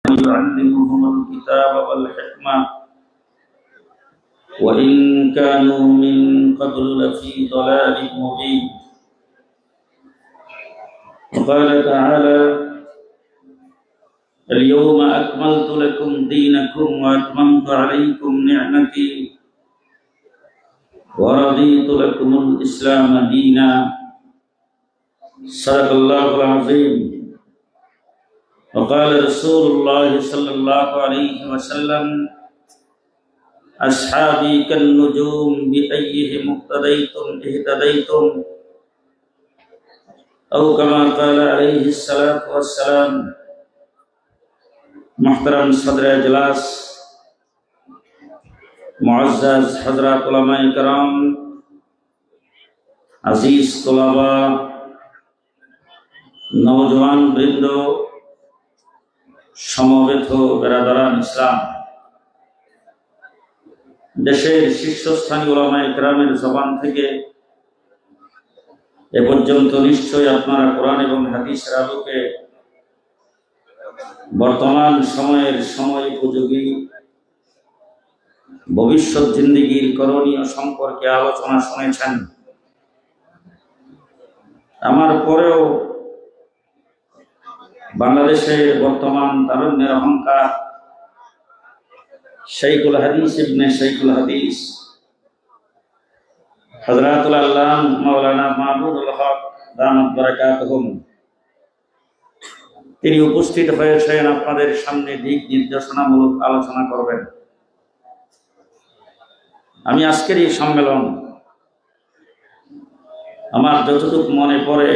يعلمهم الكتاب والحكمة وإن كانوا من قبل لفي ضلال مبين. وقال تعالى: اليوم أكملت لكم دينكم وأتممت عليكم نعمتي ورضيت لكم الإسلام دينا. صدق الله العظيم. وقال رسول الله صلى الله عليه وسلم: أصحابي كالنجوم بأيهم اقتديتم اهتديتم، أو كما قال عليه الصلاة والسلام. محترم صدر اجلاس، मुअज़्ज़ज़ हज़रात उलमाए कराम, अजीज तुलाबा, नौजवान बृंद, समवेत बेरादारान इस्लाम, देशेर शीर्षस्थानीय उलमाए केरामेर जबान थेके ए पर्यन्त निश्चय आपनारा कुरान एवं हादिसेर आलोके बर्तमान समयेर समय उपयोगी भविष्यत जिंदगीर करणीय सम्पर्के आलोचना शुनेछेन। आमार परेও बांग्लादेशेर बर्तमान तारुण्যের अहंकार शेखुल हदीस इब्ने शेखुल हदीस हजरतुल अल्लाम मौलाना माहमूदुल हक दामत बरकातहुम তিনি উপস্থিত হয়েছেন আপনাদের সামনে দিক নির্দেশনামূলক আলোচনা করবেন। আমি আজকের এই সম্মেলন আমার যতটুকু মনে পড়ে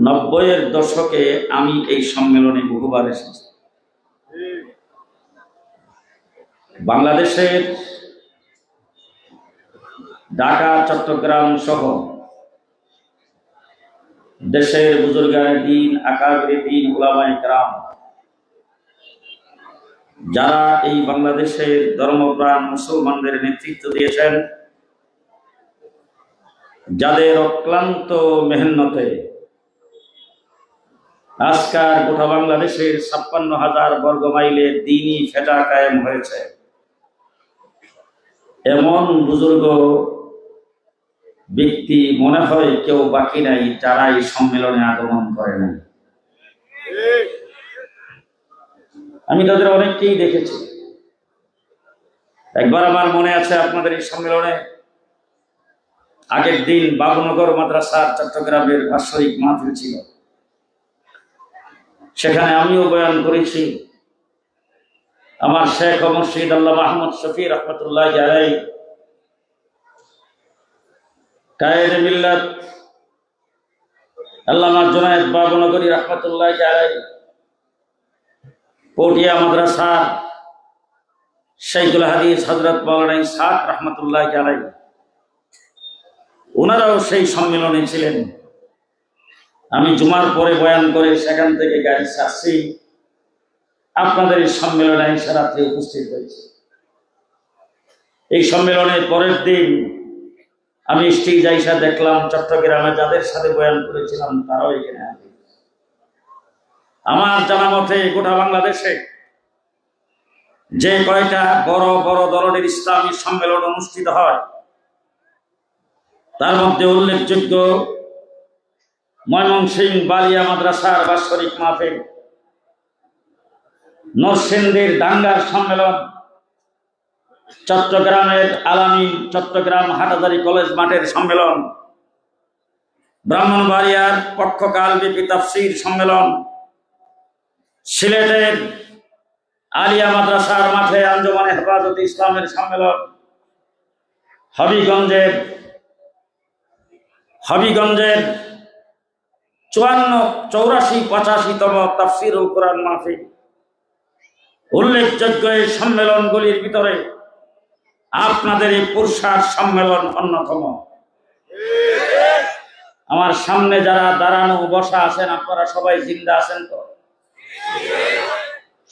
90-এর দশকে আমি এই সম্মেলনে বহুবার এসেছি। বাংলাদেশের ঢাকা, চট্টগ্রাম সহ দেশের বুজুর্গায়ে দ্বীন, আকাবিরে দ্বীন, উলামায়ে কেরাম যারা এই বাংলাদেশের ধর্মপ্রাণ মুসলমানদের নেতৃত্ব দিয়েছেন, যাদের অক্লান্ত মেহনতে আজকাল গোটা বাংলাদেশের 56,000 বর্গ মাইলের দ্বীনি ফেজা কায়েম হয়েছে, এমন বুজুর্গ ব্যক্তি মনে হয় কেউ বাকি নাই যারা এই সম্মেলনে আগমন করে নাই। আমি তাদের অনেককেই দেখেছি। একবার আমার মনে আছে, আপনাদের এই সম্মেলনে আগের দিন বাবুনগর মাদ্রাসার চট্টগ্রামের বাৎসরিক মাহফিল ছিল, সেখানে আমিও বয়ান করেছি। আমার শেখ ও মুর্শিদ আল্লামা আহমদ শফি রহমতুল্লাহি আলাইহি, কায়েদ মিল্লাত আল্লামা জুনায়েদ বাবুনগরী রহমতুল্লাহি আলাইহি, পটিয়া মাদ্রাসা শেখুল হাদিস হযরত মাওলানা ইসহাক রহমতুল্লাহি আলাইহি, ওনারাও সেই সম্মেলনে ছিলেন। আমি জুমার পরে বয়ান করে সেখান থেকে গাড়ি ছাড়ছি, আপনাদের এই সম্মেলনে এসে রাত্রে উপস্থিত হয়েছি। এই সম্মেলনের পরের দিন আমি স্টেজ আইসা দেখলাম চট্টগ্রামে যাদের সাথে বয়ান করেছিলাম তারাও এখানে আছে। আমার জানা মতে গোটা বাংলাদেশে যে কয়টা বড় বড় ধরনের ইসলামী সম্মেলন অনুষ্ঠিত হয়, তার মধ্যে উল্লেখযোগ্য ময়মনসিংহ বালিয়া মাদ্রাসার বাৎসরিক মাহফিল, নরসিংদীর দাঙ্গার সম্মেলন, চট্টগ্রামের আলামিন চট্টগ্রাম হাটাজারি কলেজ মাঠের সম্মেলন, ব্রাহ্মণবাড়িয়ার পক্ষকাল বিপি তাফসীর সম্মেলন, সিলেটের আলিয়া মাদ্রাসার মাঠে আঞ্জুমানে হেফাজতে ইসলামের সম্মেলন, হবিগঞ্জের 84-85তম তাফসীরুল কোরআন মাহফিল। উল্লেখযোগ্য এই সম্মেলনগুলির ভিতরে আপনাদের এই পুরসার সম্মেলন অন্যতম। আমার সামনে যারা দাঁড়ানো বসা আছেন, আপনারা সবাই জিন্দা আছেন তো?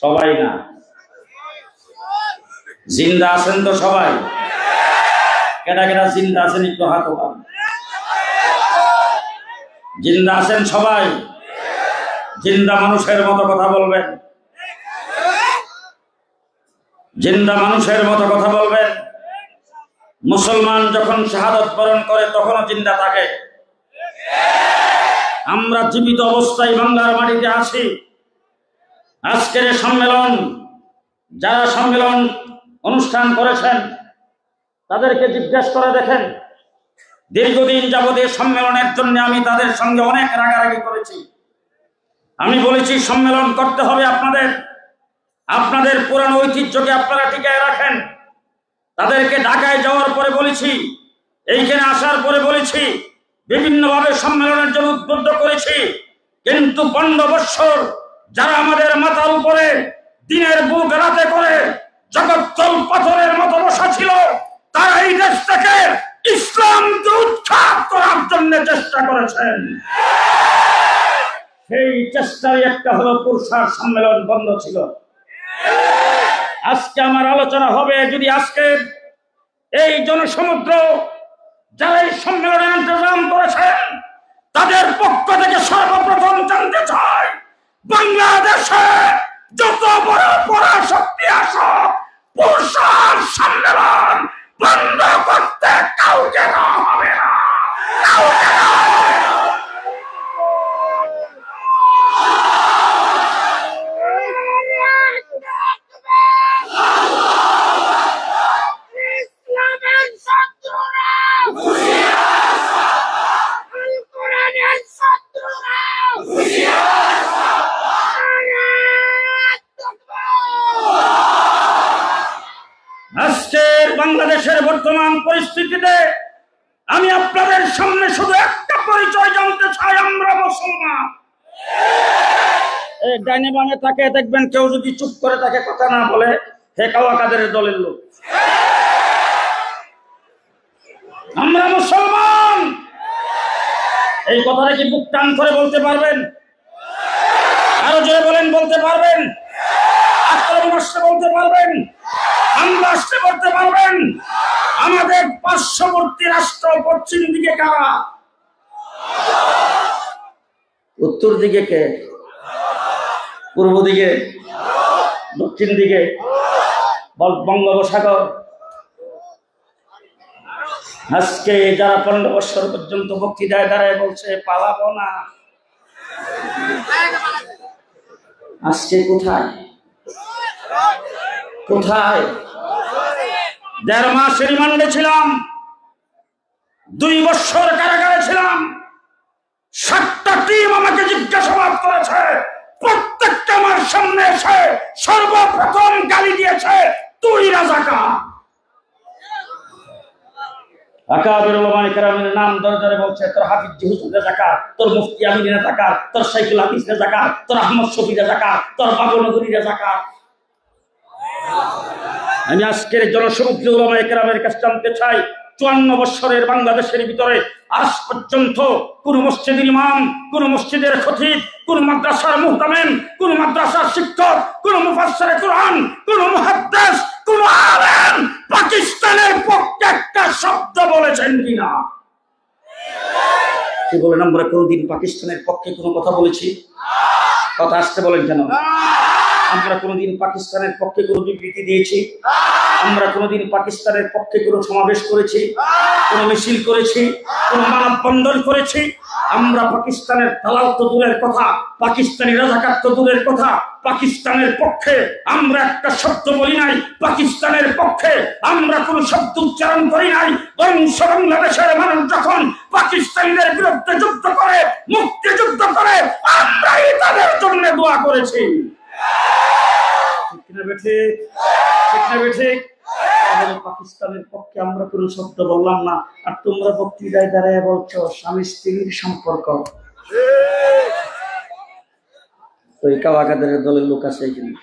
সবাই না, জিন্দা আছেন তো সবাই? কেটা কেটা জিন্দা আছেন একটু হাত ওঠান। জিন্দা আছেন সবাই? জিন্দা মানুষের মতো কথা বলবেন, জিন্দা মানুষের মতো কথা বলবেন। মুসলমান যখন শাহাদত বরণ করে তখনও জিন্দা থাকে। আমরা জীবিত অবস্থায় বাংলার মাটিতে আছি। আজকের সম্মেলন, যারা সম্মেলন অনুষ্ঠান করেছেন তাদেরকে জিজ্ঞেস করে দেখেন, দীর্ঘদিন যাবত এই সম্মেলনের জন্য আমি তাদের সঙ্গে অনেক রাগারাগি করেছি। আমি বলেছি সম্মেলন করতে হবে আপনাদের, আপনাদের পুরানো ঐতিহ্যকে আপনারা টিকায় রাখেন। তাদেরকে ঢাকায় যাওয়ার পরে বলেছি, এইখানে আসার পরে বলেছি, বিভিন্নভাবে সম্মেলনের জন্য উদ্বুদ্ধ করেছি। কিন্তু 15 বৎসর যারা আমাদের মাথার উপরে দিনের বুক রাতে করে জগত্তল পাথরের মতো বসা ছিল, তারা এই দেশ থেকে ইসলামকে উৎখাত করার জন্য চেষ্টা করেছেন। সেই চেষ্টার একটা হলো পুরসার সম্মেলন বন্ধ ছিল। আজকে আমার আলোচনা হবে, যদি আজকে এই জনসমুদ্র যারা এই সম্মেলনে ইন্তজাম করেছেন তাদের পক্ষ থেকে সর্বপ্রথম জানতে চাই, বাংলাদেশে যত বড় পরাশক্তি আসুক, পুরসার সম্মেলন বন্ধ করতে কাউকে না হবে না, কাউকে না হবে না। আজকের বাংলাদেশের বর্তমান পরিস্থিতিতে আমি আপনাদের সামনে শুধু একটা পরিচয় জানতে চাই, আমরা মুসলমান। এই ডাইনে বামে তাকে দেখবেন, কেউ যদি চুপ করে তাকে কথা না বলে, হে কাওয়া কাদেরের দলের লোক। আমরা মুসলমান, এই কথাটা কি বুক টান করে বলতে পারবেন? আরো জোরে বলেন, বলতে পারবেন? আক্রমণ আসতে বলতে পারবেন? হামলা আসতে বলতে পারবেন? আমাদের পার্শ্ববর্তী রাষ্ট্র পশ্চিম দিকে কারা? উত্তর দিকে কে? পূর্ব দিকে? দক্ষিণ দিকে? বঙ্গোপসাগর। আজকে যারা 15 বছর পর্যন্ত বক্তৃতায় দাঁড়ায় বলছে পালাবো না, আজকে কোথায়? কোথায়? 1.5 মাস রিমান্ডে ছিলাম, 2 বছর কারাগারে ছিলাম। 7টা টিম আমাকে জিজ্ঞাসাবাদ করেছে, প্রত্যেকটা আমার সামনে এসে সর্বপ্রথম গালি দিয়েছে, তুই রাজাকার। আকাবের ওলামায়ে কেরামের নাম ধরে ধরে বলছে, তোর হাফিজ হুজুর রাজাকার, তোর মুফতি আমিন রাজাকার, তোর শাইখুল হাদিস রাজাকার, তোর আহমদ শফি রাজাকার, তোর বাবুনগরী রাজাকার। আমি আজকের জনসমুদ্র ওলামায়ে কেরামের কাছে জানতে চাই, 54 বছরের বাংলাদেশের ভিতরে আজ পর্যন্ত কোন মসজিদের ইমাম, কোন মসজিদের খতিব, কোন মাদ্রাসার মুহতামিম, কোন মাদ্রাসার শিক্ষক, কোন মুফাসসিরে কুরআন, কোন মুহাদ্দিস, কোন আলেম পাকিস্তানের পক্ষে একটা শব্দ বলেছেন কিনা? কি বলেন? আমরা কোনদিন পাকিস্তানের পক্ষে কোনো কথা বলেছি? কথা আসতে বলেন কেন? আমরা কোনদিন পাকিস্তানের পক্ষে কোনো বিবৃতি দিয়েছি? আমরা কোনদিন পাকিস্তানের পক্ষে কোনো সমাবেশ করেছি, কোনো মিছিল করেছি, কোনো মানববন্ধন করেছি? আমরা পাকিস্তানের দালাল তো দূরের কথা, পাকিস্তানি রাজাকার তো দূরের কথা, পাকিস্তানের পক্ষে আমরা একটা শব্দ বলি নাই, পাকিস্তানের পক্ষে আমরা কোনো শব্দ উচ্চারণ করি নাই। বরং বাংলাদেশের মানুষ যখন পাকিস্তানিদের বিরুদ্ধে যুদ্ধ করে, মুক্তিযুদ্ধ করে, আমরাই তাদের জন্য দোয়া করেছি। ঠিক না বেঠে? ঠিক না বেঠে? পাকিস্তানের পক্ষে আমরা কোনো শব্দ বললাম না, আর তোমরা বক্তৃতায় দাঁড়ায় বলছো স্বামী স্ত্রীর সম্পর্ক। ওই কাওয়া কাদেরের দলের লোক আছে এখানে।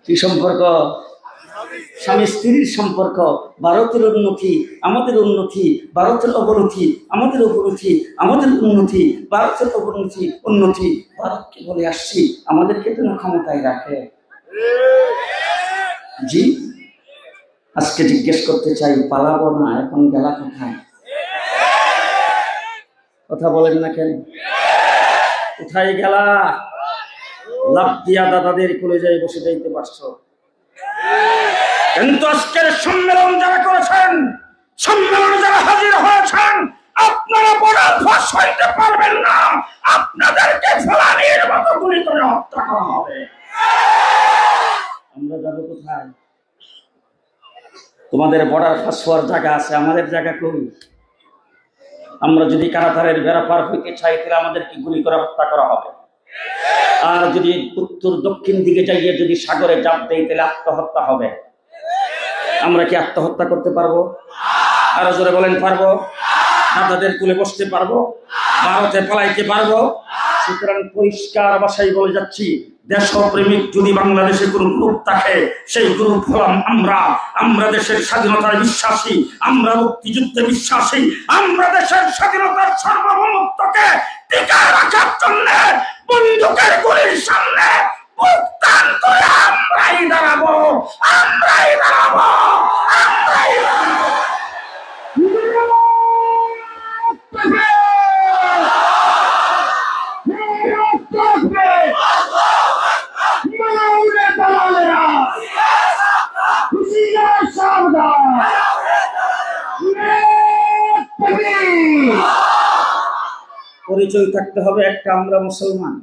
কি সম্পর্ক? স্বামী স্ত্রীর সম্পর্ক। ভারতের উন্নতি আমাদের উন্নতি, ভারতের অবনতি আমাদের অবনতি, আমাদের উন্নতি ভারতের অবনতি, উন্নতি ভারতকে বলে আসছি, আমাদেরকে তো ক্ষমতায় রাখে। জি, আজকে জিজ্ঞেস করতে চাই, পালাবো না, এখন গেলা কোথায়? কথা বলেন না কেন? কোথায় গেলা? লাভ দিয়া দাদাদের কলেজায় বসে যাইতে পারছো, কিন্তু আজকের সম্মেলন যারা করেছেন, সম্মেলনে যারা হাজির হয়েছেন, আপনারা বড়াল ফাঁস হইতে পারবেন না। আপনাদেরকে ফেলানির মতো গুলি করে হত্যা করা হবে। আমরা যাবো কোথায়? তোমাদের বর্ডার ফাঁস হওয়ার জায়গা আছে, আমাদের জায়গা কই? আমরা যদি কারাতারের বেড়া পার হইতে চাই তাহলে আমাদেরকে গুলি করে হত্যা করা হবে। আর যদি উত্তর দক্ষিণ দিকে যাইয়ে যদি সাগরে জাপ দেই তাহলে আত্মহত্যা হবে। আমরা কি আত্মহত্যা করতে পারবো? আরো জোরে বলেন, পারবো? দাদাদের কুলে বসতে পারবো? ভারতে পালাইতে পারবো? সুতরাং পরিষ্কার ভাষায় বলে যাচ্ছি, দেশপ্রেমিক যদি বাংলাদেশে কোন গ্রুপ থাকে, সেই গ্রুপ হলাম আমরা। আমরা দেশের স্বাধীনতায় বিশ্বাসী, আমরা মুক্তিযুদ্ধে বিশ্বাসী, আমরা দেশের স্বাধীনতার সার্বভৌমত্বকে টিকায় রাখার জন্য বন্দুকের গুলির সামনে বুক টান করে আমরাই দাঁড়াবো, আমরাই দাঁড়াবো, আমরাই দাঁড়াবো। পরিচয় থাকতে হবে একটা, আমরা মুসলমান।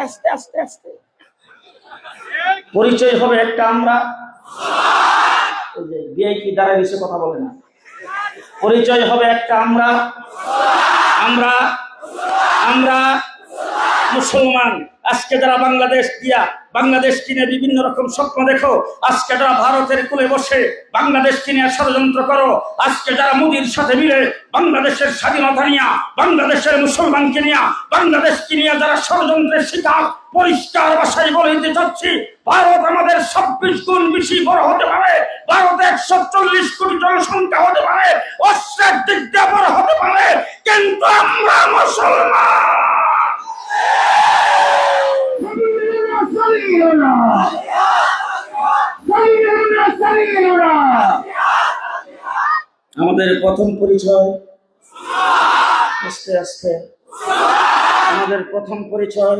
আস্তে আস্তে আস্তে পরিচয় হবে একটা, আমরা ভিআইপি দ্বারা এসে কথা বলে না। পরিচয় হবে একটা, আমরা আমরা আমরা মুসলমান। আজকে যারা বাংলাদেশ দিয়া বাংলাদেশ কিনে বিভিন্ন রকম স্বপ্ন দেখো, আজকে যারা ভারতের কুলে বসে বাংলাদেশ কিনে ষড়যন্ত্র করো, আজকে যারা মোদির সাথে মিলে বাংলাদেশের স্বাধীনতা নিয়ে, বাংলাদেশের মুসলমানকে নিয়ে, বাংলাদেশকে নিয়ে যারা ষড়যন্ত্রের শিকার, পরিষ্কার ভাষায় বলে দিতে চাচ্ছি, ভারত আমাদের 26 গুণ বেশি বড় হতে পারে, ভারতে 140 কোটি জনসংখ্যা হতে পারে, অস্ত্রের দিক দিয়ে বড় হতে পারে, কিন্তু আমরা মুসলমান। আমাদের প্রথম পরিচয় আস্তে আস্তে, আমাদের প্রথম পরিচয়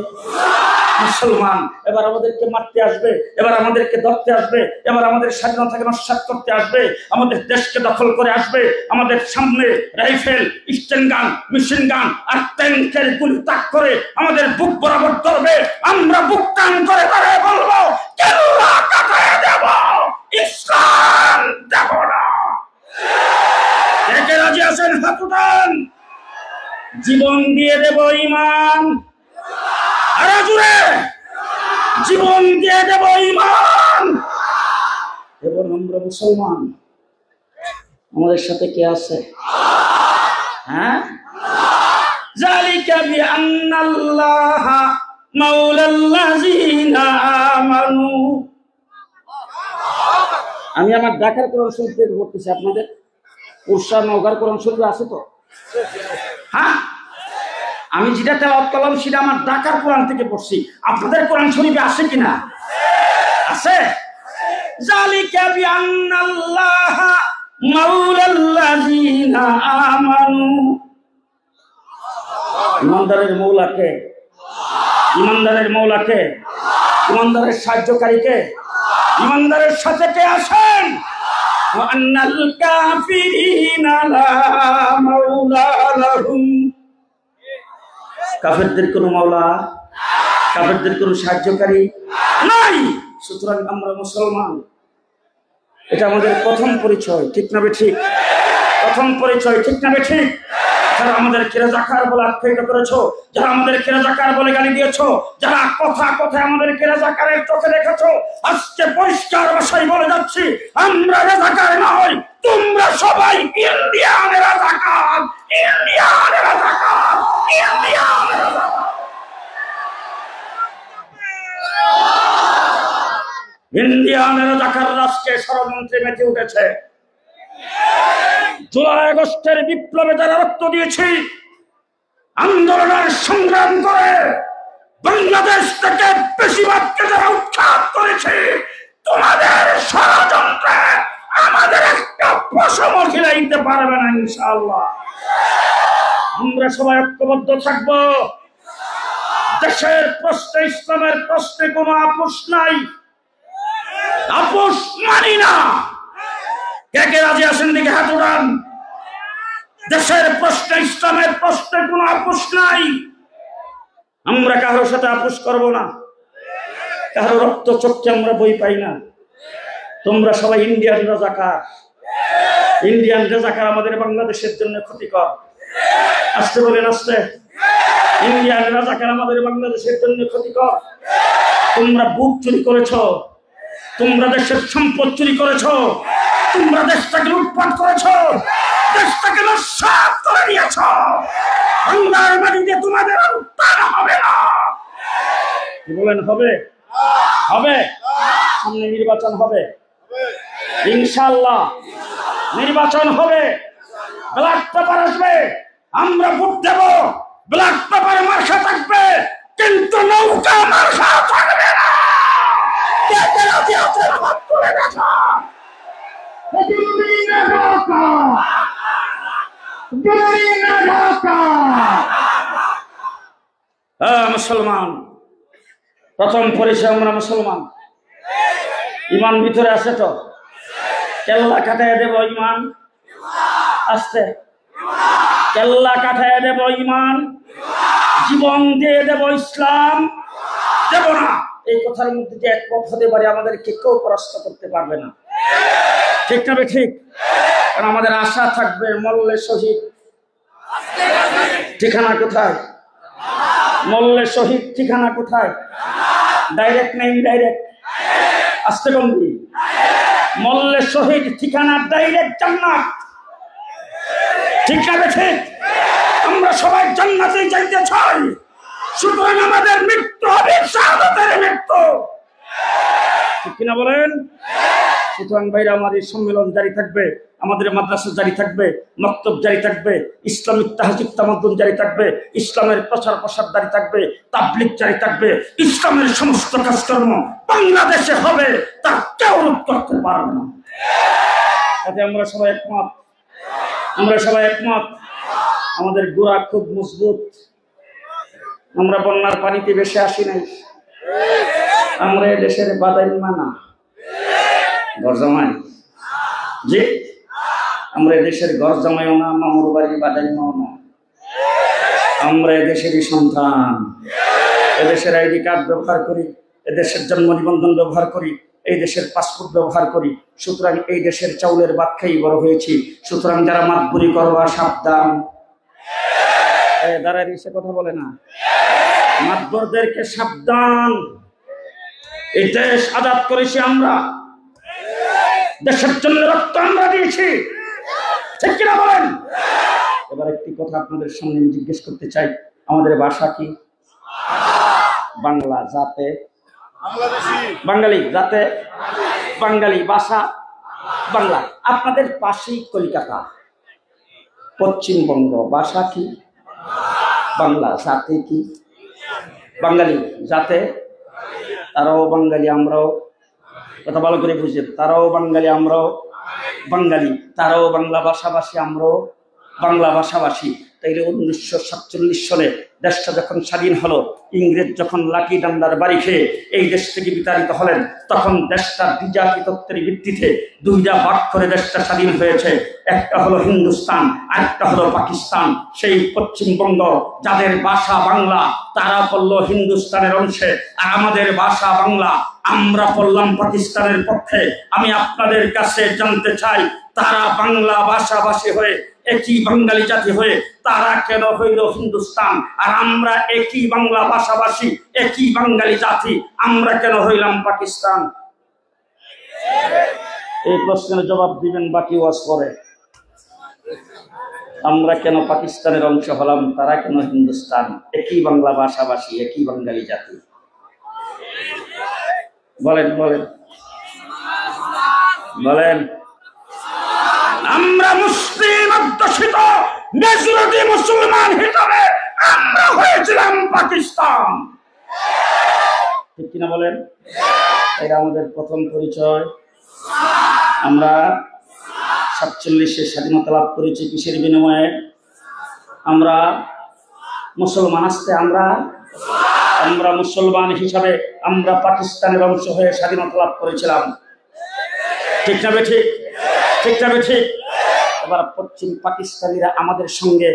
মুসলমান। এবার আমাদেরকে মারতে আসবে, এবার আমাদেরকে ধরতে আসবে, এবার আমাদের স্বাধীনতাকে নস্যাৎ করতে আসবে, আমাদের দেশকে দখল করে আসবে। আমাদের সামনে রাইফেল, স্টেন গান, মেশিন গান আর ট্যাঙ্কের গুলি তাক করে আমাদের বুক বরাবর ধরবে। আমরা বুক টান করে দাঁড়িয়ে বলবো, কেল্লা কাটায় দেব, ইসলাম দেব না। কে রাজি আছেন? হাত উঠান। জীবন দিয়ে দেব ইমান, আরো জোরে, জীবন দিয়ে দেব ইমান। এবং আমরা মুসলমান। আমাদের সাথে কে আছে? হ্যাঁ, যালিকা বিআন্নাল্লাহা মাওলাল্লাযিনা আমানু। আমি আমার ঢাকার কোরআন শরীফ থেকে পড়তেছি, আপনাদের উরসা নওগাঁর কোরআন শরীফ আছে তো? হ্যাঁ, আমি যেটা তেলাওয়াত করলাম সেটা আমার ঢাকার কোরআন থেকে পড়ছি। আপনাদের কোরআন শরীফে আছে কিনা? আছে। যালিকা বিআন্নাল্লাহা মাওলাল্লাযিনা আমানু। ইমানদারের মৌলাকে, ইমানদারের মৌলাকে, ইমানদারের সাহায্যকারীকে, ইমানদারের সাথে কে আছেন? আন্নাল কাফিরিনা লা মাওলা লাহুম। কাফেরদের কোনো মাওলা, কাফেরদের কোনো সাহায্যকারী নাই। সুতরাং আমরা মুসলমান, এটা আমাদের প্রথম পরিচয়, ঠিক না ঠিক? প্রথম পরিচয়, ঠিক না ঠিক? যারা আমাদেরকে রাজাকার বলে আখ্যায়িত করেছো, যারা আমাদেরকে রাজাকার বলে গালি দিয়েছো, যারা কথা কথায় আমাদেরকে রাজাকারের চোখে রেখেছো, আজকে পরিষ্কার ভাষায় বলে যাচ্ছি, আমরা রাজাকার নই, তোমরা সবাই ইন্ডিয়ানের রাজাকার, ইন্ডিয়ানের রাজাকার, ইন্ডিয়ানের রাজাকার। ইন্ডিয়ানের রাজাকার রাষ্ট্রে ষড়যন্ত্রে মেতে উঠেছে। জুলাই আগস্টের বিপ্লবে যারা রক্ত দিয়েছি, আন্দোলনের সংগ্রাম করে বাংলাদেশ থেকে বেশিরভাগকে যারা উৎখাত করেছে, তোমাদের ষড়যন্ত্রে আমাদের একটা পশম খিলাইতে পারবে না ইনশাআল্লাহ। আমরা সবাই ঐক্যবদ্ধ থাকবো। দেশের প্রশ্নে, ইসলামের প্রশ্নে কোনো আপোষ নাই, আপোষ মানি না। কে কে রাজি আছেন দিকে হাত উঠান। দেশের প্রশ্নে, ইসলামের প্রশ্নে কোনো আপোষ নাই। আমরা কারোর সাথে আপোষ করব না, কারো রক্ত চক্ষে আমরা বই পাই না। তোমরা সবাই ইন্ডিয়ান রাজাকার, ইন্ডিয়ান রাজাকার আমাদের বাংলাদেশের জন্য ক্ষতিকর। আসতে বলেন, আসতে। ইন্ডিয়ান রাজাকার আমাদের বাংলাদেশের জন্য ক্ষতিকর। তোমরা বুথ চুরি করেছ, তোমরা দেশের সম্পদ চুরি করেছ, তোমরা দেশটাকে লুটপাট করেছ, দেশটাকে নস্যাৎ করে দিয়েছ। বাংলার মাটিতে তোমাদের উত্থান হবে না। কি বলেন, হবে? হবে। সামনে নির্বাচন হবে ইনশাআল্লাহ, নির্বাচন হবে, ব্ল্যাক পেপার আসবে, আমরা ভোট দেব, ব্ল্যাক পেপার মার্কা থাকবে, কিন্তু নৌকা মার্কা থাকবে না। মুসলমান, প্রথম পরিচয় আমরা মুসলমান। ইমান ভিতরে আছে তো? কেল্লা কাটায় দেব ইমান, আসতে। কেল্লা কাটায় দেব ইমান, জীবন দিয়ে দেব ইসলাম, দেব না। এই কথার মধ্যে যে একমত হতে পারে, আমাদেরকে কেউ পরাস্ত করতে পারবে না। ঠিক না? ঠিক। কারণ আমাদের আশা থাকবে মল্লে শহীদ। ঠিকানা কোথায়? মল্লে শহীদ ঠিকানা কোথায়? ডাইরেক্ট না ইনডাইরেক্ট? আসতে বন্ধি। মল্লে শহীদ ঠিকানা ডাইরেক্ট জান্নাত। ঠিক আছে, ঠিক। আমরা সবাই জান্নাতে যাইতে চাই, সুতরাং আমাদের মৃত্যু হবে শাহাদাতের মৃত্যু। ঠিক কিনা বলেন? সুতরাং ভাইরা, আমাদের সম্মেলন জারি থাকবে, আমাদের মাদ্রাসা জারি থাকবে, মক্তব জারি থাকবে, ইসলামিক তাহজিব তামাদ্দুন জারি থাকবে, ইসলামের প্রচার প্রসার জারি থাকবে, তাবলীগ জারি থাকবে। ইসলামের সমস্ত কাজকর্ম বাংলাদেশে হবে, তা কেউ রোধ করতে পারবে না। তাতে আমরা সবাই একমত, আমরা সবাই একমত। আমাদের গোড়া খুব মজবুত। আমরা বন্যার পানিতে বেশি আসি নাই, আমরা দেশের বাদাইল মানা ঘর জামাই। জি, আমরা দেশের ঘর জামাইও না, মামুর বাড়ির বাদাইলও না। আমরা এদেশেরই সন্তান। এদেশের আইডি কার্ড ব্যবহার করি, এদেশের জন্ম নিবন্ধন ব্যবহার করি, এই দেশের পাসপোর্ট ব্যবহার করি। সুতরাং এই দেশের চাউলের ভাত খেয়ে বড় হয়েছি। সুতরাং যারা মাতবুরি করবা সাবধান। দাঁড়ায় এসে কথা বলে না, মাতবরদেরকে সাবধান। এই দেশ আজাদ করেছি আমরা, দেশের জন্য রক্ত আমরা দিয়েছি। ঠিক কিনা বলেন? এবার একটি কথা আপনাদের সামনে আমি জিজ্ঞেস করতে চাই, আমাদের ভাষা কি? বাংলা। জাতে বাঙালি, জাতে বাঙালি, ভাষা বাংলা। আপনাদের পাশেই কলকাতা, পশ্চিমবঙ্গ। ভাষা কি? বাংলা। জাতে কি? বাঙালি। জাতে তারাও বাঙালি, আমরাও। কথা ভালো করে বুঝে, তারাও বাঙালি, আমরাও বাঙালি। তারাও বাংলা ভাষাভাষী, আমরাও বাংলা ভাষাভাষী। তাইলে 1947 সালে দেশটা যখন স্বাধীন হলো, ইংরেজ যখন লাঠি ডান্ডার বাড়ি খেয়ে এই দেশ থেকে বিতাড়িত হলেন, তখন দেশটা দ্বিজাতিত্বের ভিত্তিতে দুইটা ভাগ করে দেশটা স্বাধীন হয়েছে। একটা হলো হিন্দুস্তান, আরেকটা হলো পাকিস্তান। সেই পশ্চিমবঙ্গ, যাদের ভাষা বাংলা, তারা পড়লো হিন্দুস্তানের অংশে, আর আমাদের ভাষা বাংলা, আমরা পড়লাম পাকিস্তানের পক্ষে। আমি আপনাদের কাছে জানতে চাই, তারা বাংলা ভাষাভাষী হয়ে, একই বাঙালি জাতি হয়ে, তারা কেন হইল হিন্দুস্তান, আর আমরা একই বাংলা ভাষাভাষী, একই বাঙালি জাতি, আমরা কেন হইলাম পাকিস্তান? এই প্রশ্নের জবাব দিবেন বাকি ওয়াজ পরে। আমরা কেন পাকিস্তানের অংশ হলাম, তারা কেন হিন্দুস্তান? একই বাংলা ভাষাভাষী, একই বাঙালি জাতি। বলেন বলেন বলেন। আমরা মুসলিম অধ্যুষিত মেজরিটি মুসলমান হিসাবে আমরা হয়েছিলাম পাকিস্তান। ঠিক কিনা বলেন? এটা আমাদের প্রথম পরিচয়। আমরা 47-এ স্বাধীনতা লাভ করেছি কিসের বিনিময়ে? আমরা মুসলমান আসতে আমরা মুসলমান হিসাবে আমরা পাকিস্তানের অংশ হয়ে স্বাধীনতা লাভ করেছিলাম। ঠিক না বেঠিক? ঠিক না বেঠিক? এবার পশ্চিম পাকিস্তানিরা আমাদের সঙ্গে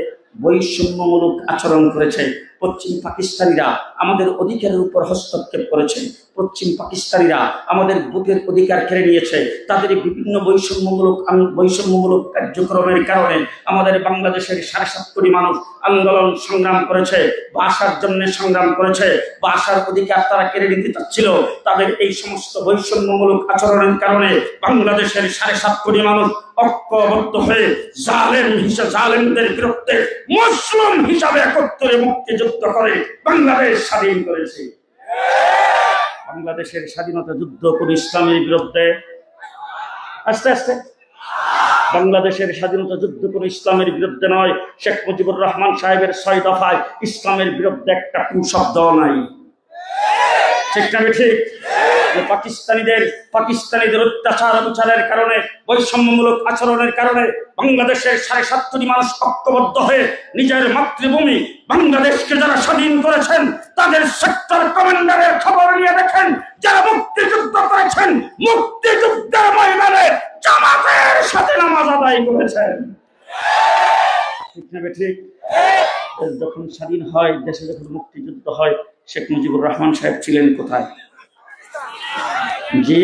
বৈষম্যমূলক আচরণ করেছে। পশ্চিম পাকিস্তানিরা আমাদের অধিকারের উপর হস্তক্ষেপ করেছে। পশ্চিম পাকিস্তানিরা আমাদের ভোটের অধিকার কেড়ে নিয়েছে। তাদের বিভিন্ন বৈষম্যমূলক কার্যক্রমের কারণে আমাদের বাংলাদেশের 7.5 কোটি মানুষ আন্দোলন সংগ্রাম করেছে, ভাষার জন্য সংগ্রাম করেছে, ভাষার অধিকার তারা কেড়ে নিতে চাচ্ছিল। তাদের এই সমস্ত বৈষম্যমূলক আচরণের কারণে বাংলাদেশের 7.5 কোটি মানুষ ঐক্যবদ্ধ হয়ে জালেমদের বিরুদ্ধে মুসলিম হিসাবে একত্রে মুক্তিযুদ্ধ করে বাংলাদেশ স্বাধীন করেছে। বাংলাদেশের স্বাধীনতা যুদ্ধ কোন ইসলামের বিরুদ্ধে, আস্তে আস্তে বাংলাদেশের স্বাধীনতা যুদ্ধ কোন ইসলামের বিরুদ্ধে নয়। শেখ মুজিবুর রহমান সাহেবের 6 দফায় ইসলামের বিরুদ্ধে একটা শব্দ নাই। ঠিক না ঠিক? পাকিস্তানিদের অত্যাচার বিচারের কারণে, বৈষম্যমূলক আচরণের কারণে বাংলাদেশের 7.5 কোটি মানুষ ঐক্যবদ্ধ হয়ে নিজের মাতৃভূমি বাংলাদেশকে যারা স্বাধীন করেছেন তাদের সেক্টর কমান্ডারের খবর নিয়ে দেখেন, যারা মুক্তিযুদ্ধ করেছেন মুক্তিযুদ্ধের ময়দানে জামাতের সাথে নামাজ আদায় করেছেন। ঠিক না ঠিক? যখন স্বাধীন হয়, দেশে যখন মুক্তিযুদ্ধ হয়, শেখ মুজিবুর রহমান সাহেব ছিলেন কোথায়? যে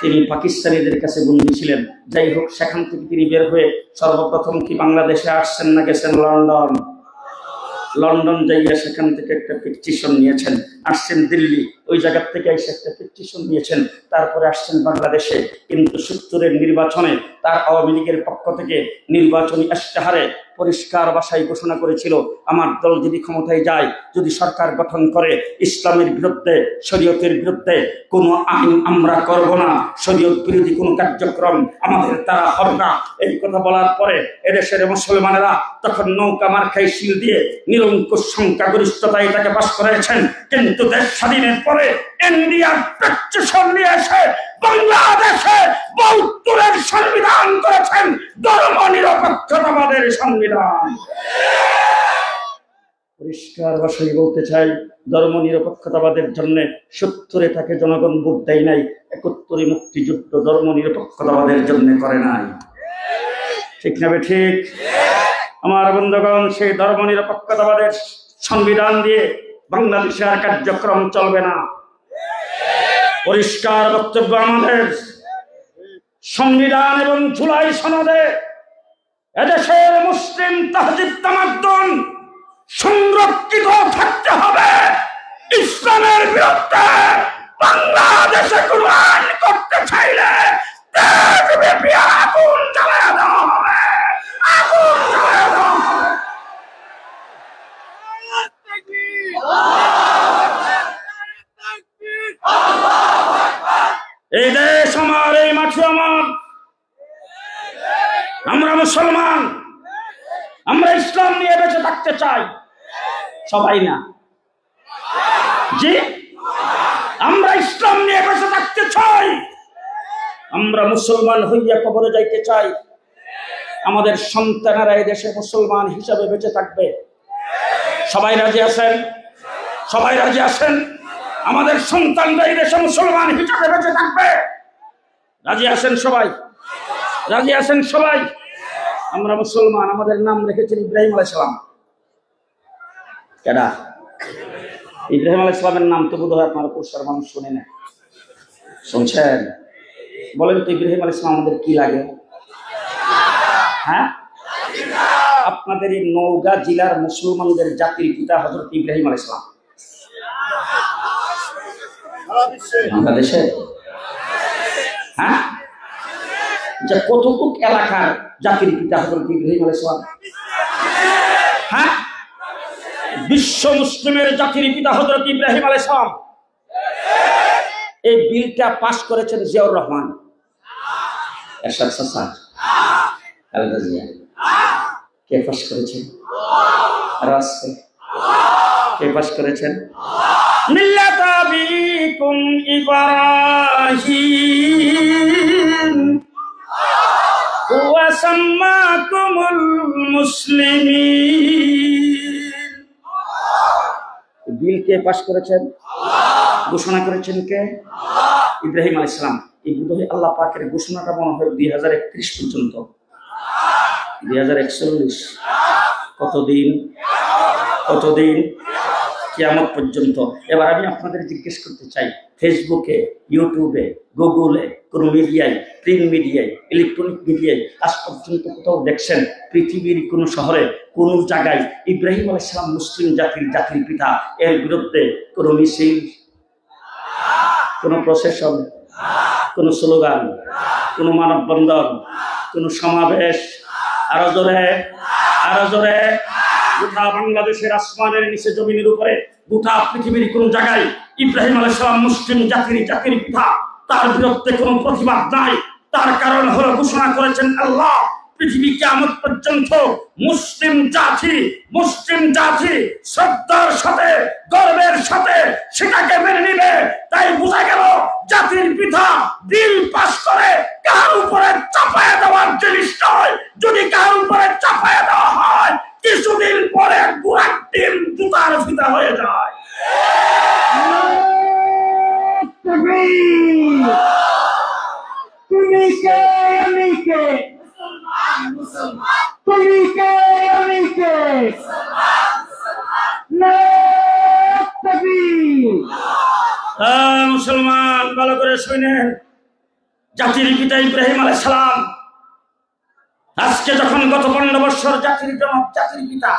তিনি পাকিস্তানিদের কাছে বন্দী ছিলেন। যাই হোক, সেখান থেকে তিনি বের হয়ে সর্বপ্রথম কি বাংলাদেশে আসছেন না গেছেন লন্ডন যাইয়া সেখান থেকে একটা পিটিশন নিয়েছেন। আসছেন দিল্লি, ওই জায়গার থেকে এসে একটা পিটিশন নিয়েছেন। তারপরে আসছেন বাংলাদেশে। কিন্তু 70-এর নির্বাচনে তার আওয়ামী লীগের পক্ষ থেকে নির্বাচনী ইশতেহারে পরিষ্কার ভাষায় ঘোষণা করেছিল, আমার দল যদি ক্ষমতায় যায়, যদি সরকার গঠন করে, ইসলামের বিরুদ্ধে, শরীয়তের বিরুদ্ধে কোনো আইন আমরা করব না, শরীয়ত বিরোধী কোনো কার্যক্রম আমাদের তারা হবে না। এই কথা বলার পরে এদেশের মুসলমানেরা তখন নৌকা মার্কায় শিল দিয়ে নিরঙ্কুশ সংখ্যাগরিষ্ঠতায় তাকে পাস করেছেন। কিন্তু দেশ স্বাধীনের পরে ইন্ডিয়ার পেটিশন নিয়ে এসে বাংলাদেশে 72-এর সংবিধান করেছেন, ধর্ম নিরপেক্ষতাবাদের সংবিধান। পরিষ্কার ভাষায় বলতে চাই, ধর্ম নিরপেক্ষতাবাদের জন্য 70-এ তাকে জনগণ ভোট দেয় নাই, 71-এ মুক্তিযুদ্ধ ধর্ম নিরপেক্ষতাবাদের জন্য করে নাই। ঠিক না ঠিক? আমার বন্ধুগণ, সেই ধর্ম নিরপেক্ষতাবাদের সংবিধান দিয়ে বাংলাদেশে আর কার্যক্রম চলবে না। পরিষ্কার বক্তব্য আমাদের। সংবিধান এবং জুলাই সনদে এদেশের মুসলিম তাহজিব তামাদ্দুন সংরক্ষিত থাকতে হবে। ইসলামের বিরুদ্ধে বাংলাদেশে কোনো আইন করতে চাইলে দেশব্যাপী আগুন জ্বালায় দেওয়া হবে, আগুন জ্বালায় দেওয়া হবে। এই দেশ আমার, এই মাটি আমার। আমরা মুসলমান, আমরা ইসলাম নিয়ে বেঁচে থাকতে চাই। সবাই না, জি, আমরা ইসলাম নিয়ে বেঁচে থাকতে চাই। আমরা মুসলমান হইয়া কবরে যাইতে চাই। আমাদের সন্তানেরা এই দেশে মুসলমান হিসাবে বেঁচে থাকবে। সবাই রাজি আছেন? সবাই রাজি আছেন? আমাদের সন্তানরা এই দেশে মুসলমান হিসাবে বেঁচে থাকবে। রাজি আছেন সবাই? রাজি আছেন সবাই? আমরা মুসলমান, আমাদের নাম রেখেছেন ইব্রাহিম আলাইহিস সালাম। কেডা? ইব্রাহিম আলাইহিস সালামের নাম তো বোধহয় আপনারা পুরস্কার মানুষ শুনে না, শুনছেন? বলেন তো ইব্রাহিম আলাইহিস সালাম আমাদের কি লাগে? হ্যাঁ, আপনাদের এই নওগাঁ জেলার মুসলমানদের জাতির পিতা হযরত ইব্রাহিম আলাইহিস সালাম। বাংলাদেশে হ্যাঁ, যে কতটুক এলাকার জাতির পিতা হযরত ইব্রাহিম আলাইহিস সালাম? হ্যাঁ, বিশ্ব মুসলিমের জাতির পিতা হযরত ইব্রাহিম আলাইহিস সালাম। এই বিলটা পাস করেছেন জিয়াউর রহমান, এরশাদ চাচা, খালেদা জিয়া। কে পাস করেছেন? কে পাস করেছেন? মিল্লাতা আবিকুম ইব্রাহিম ওয়া সাম্মাকুমুল মুসলিমিন। বিল কে পাস করেছেন? ঘোষণা করেছেন কে? ইব্রাহিম আলাইহিস সালাম। এই বোধহয় আল্লাহ পাকের ঘোষণাটা মনে হয় 2031 পর্যন্ত, 2041। কতদিন? কিয়ামত পর্যন্ত। এবার আমি আপনাদের জিজ্ঞেস করতে চাই, ফেসবুকে, ইউটিউবে, গুগলে, কোন মিডিয়ায়, প্রিন্ট মিডিয়ায়, ইলেকট্রনিক মিডিয়ায় আজ পর্যন্ত কোথাও দেখছেন পৃথিবীর কোন শহরে, কোন জায়গায় ইব্রাহিম আলাইহিস সালাম মুসলিম জাতির পিতা এর বিরুদ্ধে কোন মিছিল, কোন প্রসেশন, কোন স্লোগান, কোন মানববন্ধন, কোন সমাবেশ? আরো জোরে। গোটা বাংলাদেশের আসমানের নিচে, জমিনের উপরে, গোটা পৃথিবীর কোন জায়গায় ইব্রাহিম আলাইহিস সালাম মুসলিম জাতির পিতা, তার বিরুদ্ধে কোনো প্রতিবাদ নাই। তার কারণ হলো ঘোষণা করেছেন আল্লাহ, পৃথিবী কিয়ামত পর্যন্ত মুসলিম জাতি শ্রদ্ধার সাথে, গর্বের সাথে সেটাকে মেনে নিবে। তাই বোঝা গেল জাতির পিতা বিল পাস করে কার উপরে চাপায়া দেওয়ার জিনিস নয়। যদি কার উপরে চাপায়া দেওয়া হয়, কিছুদিন পরে গুড়ার টিম জুতার ফিতা হয়ে যায়। তুমি কে? আমি কে? তুমি কে? আমি কে? মুসলমান, ভালো করে শুনেন। জাতির পিতা ইব্রাহিম আলাইহিস সালাম আজকে যখন গত 15 বছর জাতির জনক, জাতির পিতা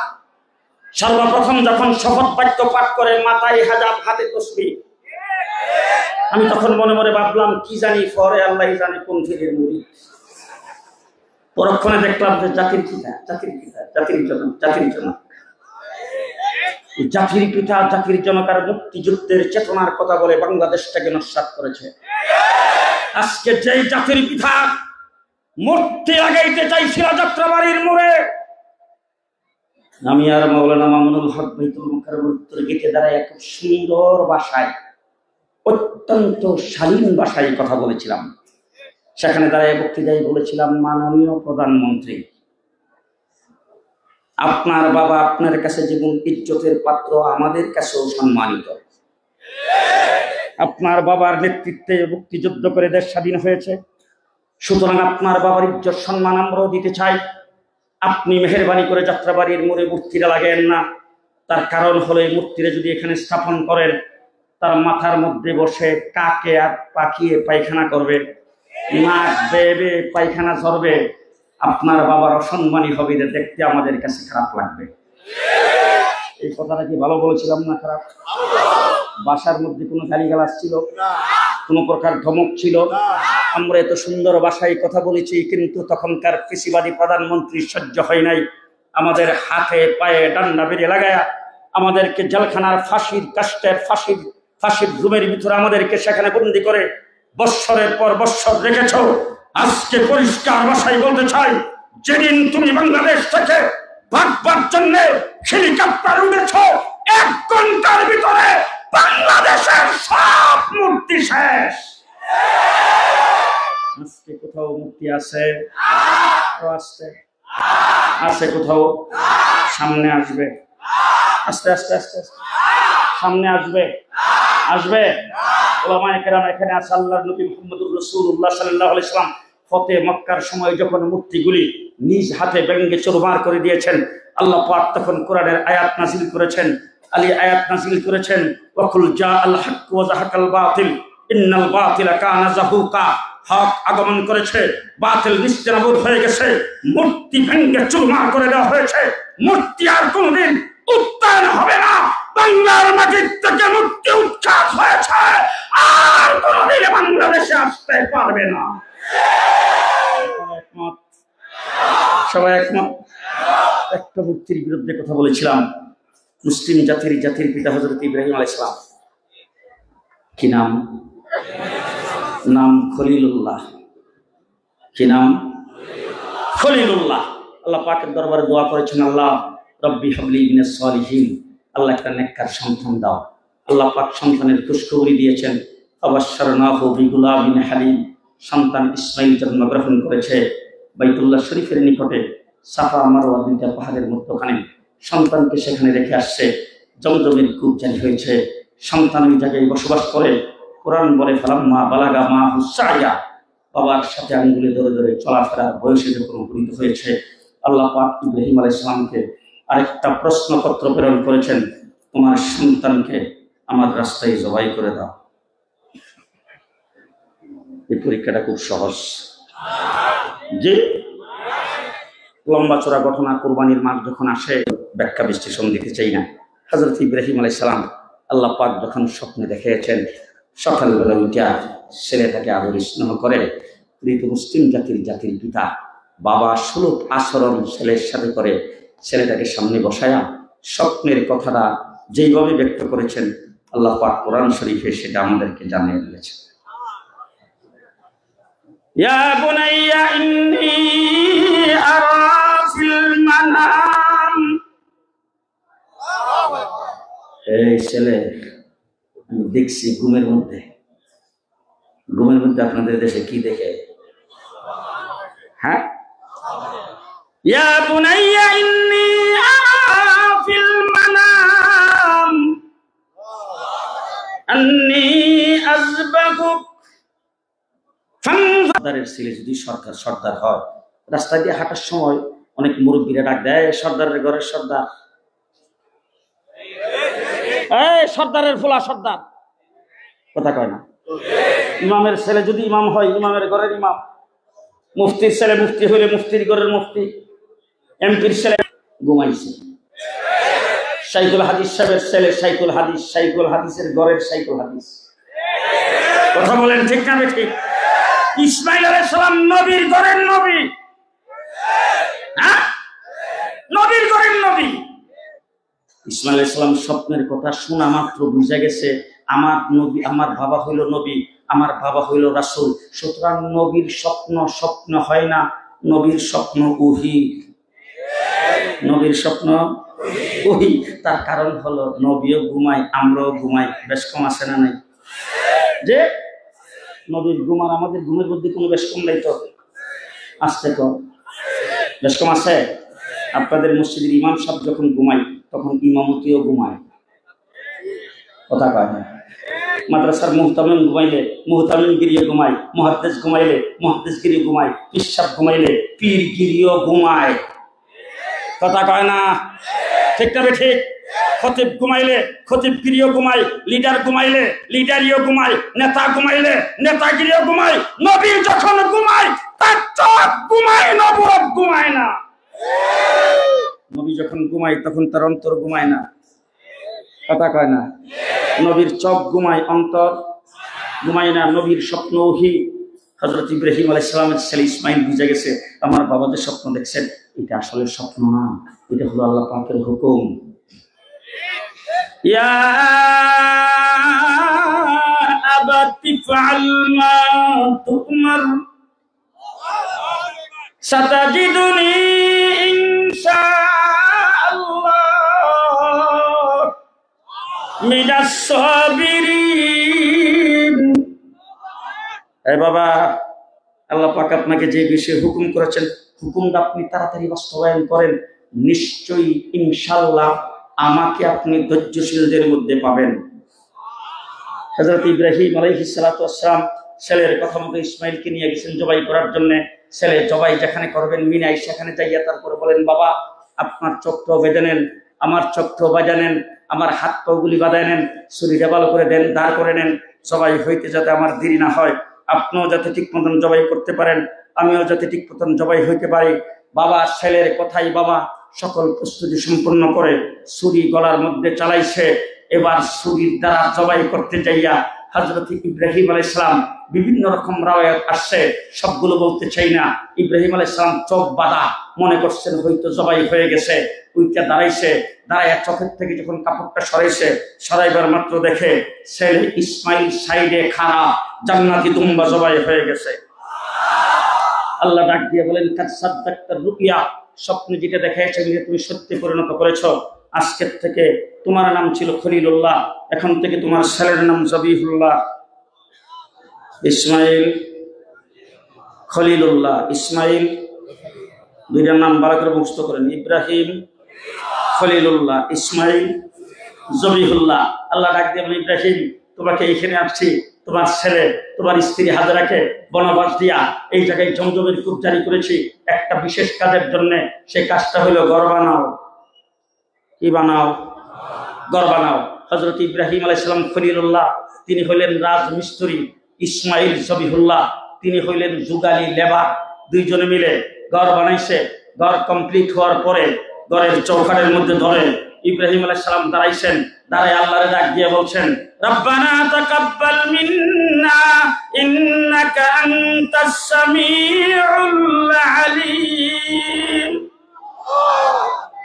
সর্বপ্রথম যখন শপথ বাক্য পাঠ করে, মাথায় হাজাব, হাতে তসবিহ, আমি তখন মনে মনে ভাবলাম কি জানি, পরে আল্লাহ জানে কোন ফিরের মুড়ি। পরক্ষণে দেখলাম যে জাতির পিতা, জাতির জনক, জাতির পিতা, জাতির জনক আর মুক্তিযুদ্ধের চেতনার কথা বলে বাংলাদেশটাকে নস্যাৎ করেছে। আজকে যেই জাতির পিতা মূর্তি লাগাইতে চাইছিল যাত্রাবাড়ির মোড়ে, আমি আর মাওলানা মামুনুল হক বাইতুল মুকাররমের উত্তর গেটে দাঁড়ায় খুব সুন্দর ভাষায়, অত্যন্ত শালীন ভাষায় কথা বলেছিলাম। সেখানে দাঁড়ায় বক্তৃতায় বলেছিলাম, মাননীয় প্রধানমন্ত্রী, আপনার বাবা আপনার কাছে যেমন ইজ্জতের পাত্র, আমাদের কাছেও সম্মানিত। আপনার বাবার নেতৃত্বে মুক্তিযুদ্ধ করে দেশ স্বাধীন হয়েছে, সুতরাং আপনার বাবার ইজ্জত সম্মান আমরাও দিতে চাই। আপনি মেহেরবানি করে যাত্রাবাড়ির মোড়ে মূর্তিটা লাগেন না। তার কারণ হলো, এই মূর্তিটা যদি এখানে স্থাপন করেন, তার মাথার মধ্যে বসে কাকে আর পাকিয়ে পায়খানা করবে, নাক বেয়ে পায়খানা ঝরবে, আপনার বাবার অসম্মানী হবে, দেখতে আমাদের কাছে খারাপ লাগবে। এই কথাটা কি ভালো বলেছিলাম না খারাপ? বাসার মধ্যে কোনো গালিগালাজ ছিল? কোনো প্রকার ধমক ছিল? আমরা এত সুন্দর ভাষায় কথা বলেছি, কিন্তু তখনকার কৃষিবাদী প্রধানমন্ত্রী সহ্য হয় নাই। আমাদের হাতে পায়ে ডান্ডা বেরিয়ে লাগায়া আমাদেরকে জেলখানার ফাঁসির কাষ্টের ফাঁসির রুমের ভিতরে আমাদেরকে সেখানে বন্দি করে বৎসরের পর বৎসর রেখেছ। আজকে পরিষ্কার ভাষায় বলতে চাই, যেদিন তুমি বাংলাদেশ থেকে ভাগবার জন্য হেলিকপ্টার উঠেছ, 1 ঘন্টার ভিতরে বাংলাদেশের সব মূর্তি শেষ। আজকে কোথাও মূর্তি আছে? আছে কোথাও? সামনে আসবে, আস্তে আস্তে সামনে আসবে। ওলামায়ে কেরাম এখানে আছে। আল্লাহর নবী মুহাম্মদুর রাসূলুল্লাহ সাল্লাল্লাহু আলাইহি ওয়াসাল্লাম ফতে মক্কার সময় যখন মূর্তিগুলি নিজ হাতে ভেঙে চুরমার করে দিয়েছেন, আল্লাহ পাক তখন কোরআনের আয়াত নাযিল করেছেন, ওয়াকুল জাআল হক ওয়া যাহাকাল বাতিল ইন্নাল বাতিলা কানা যাহুকা। হক আগমন করেছে, বাতিল নিস্তেনাবুদ হয়ে গেছে। মূর্তি ভেঙে চুরমার করে দেওয়া হয়েছে। মূর্তি আর কোনদিন উত্তরণ হবে না। বাংলার মাটির থেকে মূর্তি উৎখাত হয়েছে, আর কোনদিন বাংলাদেশে আসতে পারবে না। সবাই একমত? একটা মূর্তির বিরুদ্ধে কথা বলেছিলাম, মুসলিম জাতির পিতা হযরত ইব্রাহিম আলাইহিস সালাম। কি নাম? খলিলুল্লাহ। কি নাম? খলিলুল্লাহ। আল্লাহ পাকের দরবারে দোয়া করেছেন, আল্লাহ রব্বি হাবলি মিনাস সালিহিন, আল্লাহ একটা নেককার সন্তান দাও। আল্লাহ পাক সন্তানের খুশখবরি দিয়েছেন, আবাশশারনাহু বিগুলামিন হালিম। সন্তান ইসমাইল জন্মগ্রহণ করেছে বাইতুল্লাহ শরীফের নিকটে, সাফা মারওয়া দুইটা পাহাড়ের মধ্যখানে। সন্তানকে সেখানে রেখে আসছে। জমজমের কূপ জারি হয়েছে, সন্তান ওই জায়গায় বসবাস করে। কোরআন বলে ফালাম্মা বালাগা মাহু সায়া, বাবার সাথে আঙ্গুলে ধরে ধরে চলাফেরার বয়সে যখন উপনীত হয়েছে, আল্লাহ পাক ইব্রাহিম আলাইহিস সালামকে আরেকটা প্রশ্নপত্র প্রেরণ করেছেন, তোমার সন্তানকে আমার রাস্তায় জবাই করে দাও। এই পরীক্ষাটা খুব সহজ, যে লম্বা চড়া ঘটনা। কোরবানির মাঠ যখন আসে, ব্যাখ্যা বিশ্লেষণ দিতে চাই না। হযরত ইব্রাহিম আলাইহিস সালাম আল্লাহ পাক যখন স্বপ্নে দেখেছেন, সকালবেলা উঠা ছেলেটাকে আদর স্নেহ করে। মৃত মুসলিম জাতির পিতা বাবা সুলভ আচরণ ছেলের সাথে করে, ছেলেটাকে সামনে বসায়া স্বপ্নের কথাটা যেইভাবে ব্যক্ত করেছেন, আল্লাহ পাক কোরআন শরীফে সেটা আমাদেরকে জানিয়ে দিয়েছেন। ইয়া বুনাইয়া ইন্নী আরা ফিল মানাম, এই ছেলে আমি দেখছি ঘুমের মধ্যে। ঘুমের মধ্যে আপনাদের দেশে কি দেখে? হ্যাঁ, ইয়া বুনাইয়া ইন্নী আরা ফিল মানাম আন্নী আযবাহুক। সর্দারের ছেলে যদি সর্দার হয়, রাস্তা দিয়ে হাঁটার সময় অনেক মুরব্বীরা ডাক দেয়, সর্দারের ঘরের সর্দার, এই সর্দারের ফোলা সর্দার, কথা কয় না। ইমামের ছেলে যদি ইমাম হয়, ইমামের ঘরের ইমাম। মুফতির ছেলে মুফতি হইলে মুফতির ঘরের মুফতি। এমপির ছেলে ঘুমাইছে। শাইখুল হাদিস সাহেবের ছেলে শাইখুল হাদিস, শাইখুল হাদিসের ঘরের শাইখুল হাদিস। কথা বলেন ঠিক না ঠিক? ইসমাইল আলাইহিস সালাম নবীর ঘরের নবী, হ্যাঁ, নবীর ঘরের নবী। ইসমাইল আলাইহিস সালাম স্বপ্নের কথা শোনা মাত্র বুঝে গেছে, আমার নবী, আমার বাবা হইল নবী, আমার বাবা হইল রাসূল। সুতরাং নবীর স্বপ্ন হয় না, নবীর স্বপ্ন ওহী। নবীর স্বপ্ন ওহী। তার কারণ হলো নবীও ঘুমায়, আমরাও ঘুমাই। বেশ কম আছে না নাই? যে নবীর ঘুম আর আমাদের ঘুমের মধ্যে কোনো বেশ কম নাই তো? আসছে তো বেশ কম আছে। আপনাদের মসজিদের ইমাম সাহেব যখন ঘুমায়, তখন ইমামতিও ঘুমায়, কথা কয় না। মাদ্রাসার মুহতামিম ঘুমাইলে মুহতামিমগিরিও ঘুমায়, মুহাদ্দিস ঘুমাইলে মুহাদ্দিসগিরি ঘুমায়, পীর সাহেব ঘুমাইলে পীরগিরিও ঘুমায়, কথা কয় না ঠিক না ঠিক? খতিব ঘুমাইলে খতিবগিরিও ঘুমায়, লিডার ঘুমাইলে লিডারিও ঘুমায়, নেতা ঘুমাইলে নেতাগিরিও ঘুমায়। নবী যখন ঘুমায় তার চোখ ঘুমায়, নবুয়ত ঘুমায় না। নবী যখন ঘুমায় তখন তার অন্তর ঘুমায় না, কথা কয় না। নবীর চোখ ঘুমায়, অন্তর ঘুমায় না। নবীর স্বপ্ন ওহী। হযরত ইব্রাহিম আলাইহিস সালামের ছেলে ইসমাইল বুঝে গেছে, আমার বাবা যে স্বপ্ন দেখছেন এটা আসলে স্বপ্ন না, এটা হলো আল্লাহ পাকের হুকুম। ইয়া আবাতি ফাআল মা তুমার সাতাজিদুনি ইনশাআল্লাহ মিনাস সাবিরিন। এই বাবা, আল্লাহ পাক আপনাকে যে বিষয়ে হুকুম করেছেন, হুকুমটা আপনি তাড়াতাড়ি বাস্তবায়ন করেন। নিশ্চয়ই ইনশাআল্লাহ আমাকে আপনি ধৈর্যশীলদের মধ্যে পাবেন। হযরত ইব্রাহিম আলাইহিস সালাতু ওয়াস সালাম ছেলের কথা মতো ইসমাইলকে নিয়ে গেছেন জবাই করার জন্য। ছেলে জবাই যেখানে করবেন মিনায়, সেখানে যাইয়া তারপরে বলেন, বাবা আপনার চোখটাও বেঁধে নেন, আমার চোখটাও বাঁধা নেন, আমার হাত পাগুলি বাঁধায় নেন, ছুরিটা ভালো করে দেন, দাঁড় করে নেন, জবাই হইতে যাতে আমার দেরি না হয়, আপনিও যাতে ঠিক মতন জবাই করতে পারেন, আমিও যাতে ঠিক মতন জবাই হইতে পারি। বাবা ছেলের কথাই বাবা সকল প্রস্তুতি সম্পন্ন করে ছুরি গলার মধ্যে চালাইছে। এবার ছুরির দ্বারা জবাই করতে যাইয়া হযরত ইব্রাহিম আলাইহিস সালাম, বিভিন্ন রকম রাওয়ায়াত আসছে, সবগুলো বলতে চাই না। ইব্রাহিম আলাইহিস সালাম চোখ বাঁধা, মনে করছেন হয়তো জবাই হয়ে গেছে। উইটা দাঁড়াইছে, দাঁড়াইয়া চোখের থেকে যখন কাপড়টা সরাইছে, সরাইবার মাত্র দেখে ছেলে ইসমাইল সাইডে খাড়া, জান্নাতি দুম্বা জবাই হয়ে গেছে। আল্লাহ ডাক দিয়ে বলেন, কাদ সাদ্দাকতা রুইয়া, স্বপ্নে যেটা দেখাইছেন তুমি সত্যি পরিণত করেছো। আজকের থেকে তোমার নাম ছিল খলিলুল্লাহ, এখন থেকে তোমার ছেলের নাম জবিহুল্লাহ। ইসমাইল খলিলুল্লাহ, ইসমাইল দুইটার নাম ভালো করে মুখস্থ করেন, ইব্রাহিম খলিলুল্লাহ, ইসমাইল জবিহুল্লাহ। আল্লাহ ডাক দিয়ে বলেন, ইব্রাহিম তোমাকে এখানে আসছি, তোমার ছেলে তোমার স্ত্রী হাজেরাকে বনবাস দিয়া এই জায়গায় জমজমের কূপ জারি করেছি একটা বিশেষ কাজের জন্য। সেই কাজটা হলো ঘর বানাও। কি বানাও? ঘর বানাও। হযরত ইব্রাহিম আলাইহিস সালাম খলিলুল্লাহ, তিনি হইলেন রাজমিস্ত্রি। ইসমাইল জবিহুল্লাহ, তিনি হইলেন যুগালি লেবার। দুইজনে মিলে ঘর বানাইছে। ঘর কমপ্লিট হওয়ার পরে ঘরের চৌকাঠের মধ্যে ধরে ইব্রাহিম আলাইহিস সালাম দাঁড়াইছেন। দাঁড়ায় আল্লাহরে ডাক দিয়ে বলছেন, রব্বানা তাকাব্বাল মিন্না ইন্নাকা আনতাস সামিউল আলিম।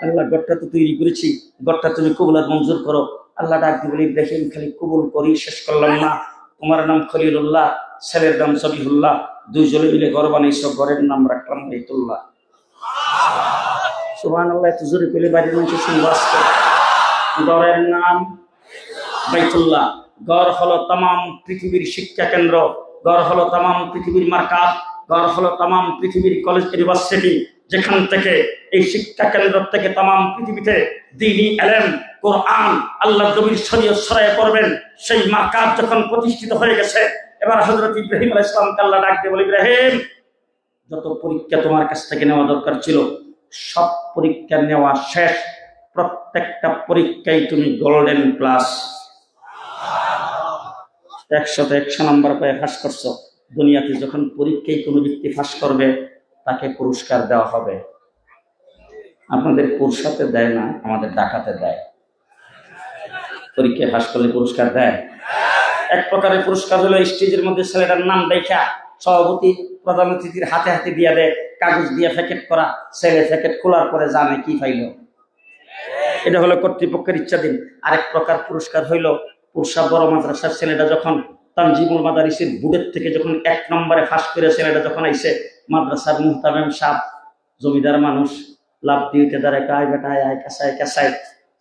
আল্লাহ ঘরটা তো তৈরি করেছি, ঘরটা তুমি কবুল আর মঞ্জুর করো। আল্লাহ ডাক দিয়ে বলে, ইব্রাহিম খালি কবুল করি শেষ করলাম না, তোমার নাম খলিলুল্লাহ, ছেলের নাম জবিহুল্লাহ, দুইজনে মিলে ঘর বানাইছো, ঘরের নাম রাখলাম বাইতুল্লাহ। সুবহানাল্লাহ। এত জোরে পেলে বাড়ির মানুষ শুনবো আজকে। ঘরের নাম বাইতুল্লাহ। ঘর হলো তামাম পৃথিবীর শিক্ষা কেন্দ্র, ঘর হলো তামাম পৃথিবীর মার্কাজ, ঘর হলো তামাম পৃথিবীর কলেজ ইউনিভার্সিটি, যেখান থেকে এই শিক্ষা কেন্দ্র থেকে তামাম পৃথিবীতে দ্বীনি ইলম, কোরআন, আল্লাহর নবীর শরীয়ত ছড়ায় পড়বেন। সেই মার্কাজ যখন প্রতিষ্ঠিত হয়ে গেছে, এবার হযরত ইব্রাহিম আলাইহিস সালামকে আল্লাহ ডাক দিয়ে বলে, ইব্রাহিম যত পরীক্ষা তোমার কাছ থেকে নেওয়া দরকার ছিল সব পরীক্ষা নেওয়া শেষ। প্রত্যেকটা পরীক্ষায় তুমি গোল্ডেন প্লাস 100 নম্বর পেয়ে পাস করছো। দুনিয়াতে যখন পরীক্ষায় কোনো ব্যক্তি পাস করবে তাকে পুরস্কার দেওয়া হবে। আপনাদের পুরস্কারে দেয় না, আমাদের ডাকাতে দেয়। পরীক্ষায় পাস করলে পুরস্কার দেয়। এক প্রকারের পুরস্কার হলো স্টেজের মধ্যে ছেলেটার নাম দেখা সভাপতি প্রধান অতিথির হাতে হাতে দিয়ে দেয়, কাগজ দিয়ে প্যাকেট করা। ছেলে প্যাকেট খোলার পরে জানে কি পাইল। এটা হলো কর্তৃপক্ষের ইচ্ছাধীন। আরেক প্রকার পুরস্কার হইল, পুরসা বড় মাদ্রাসার ছেলেটা যখন তানজিমুল মাদারিসের বুড়ের থেকে যখন 1 নম্বরে ফাঁস করে ছেলেটা যখন আইসে, মাদ্রাসার মুহতামিম সাহেব জমিদার মানুষ লাভ দিয়ে দাঁড়ায়, কায় বেটায় আয় কাছায় কাছায়,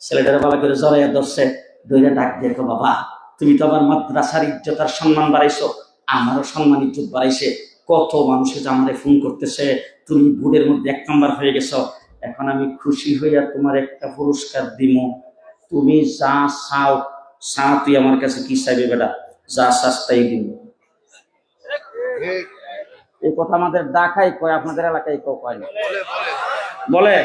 ছেলেটার ভালো করে জড়াইয়া ধরছে, ধরে ডাক দিয়ে, বাবা তুমি তো আমার মাদ্রাসার ইজ্জত আর সম্মান বাড়াইছো, আমারও সম্মান ইজ্জত বাড়াইছে। কত মানুষে যে আমাদের ফোন করতেছে, তুমি বুড়ের মধ্যে 1 নম্বর হয়ে গেছো, এখন আমি খুশি হইয়া তোমার একটা পুরস্কার দিব। তুমি যা চাও চাও, তুই আমার কাছে কি চাইবে বেটা, যা চাস তাই দিব। এই কথা আমাদের ঢাকায় কয়, আপনাদের এলাকায় কেউ কয় না। বলে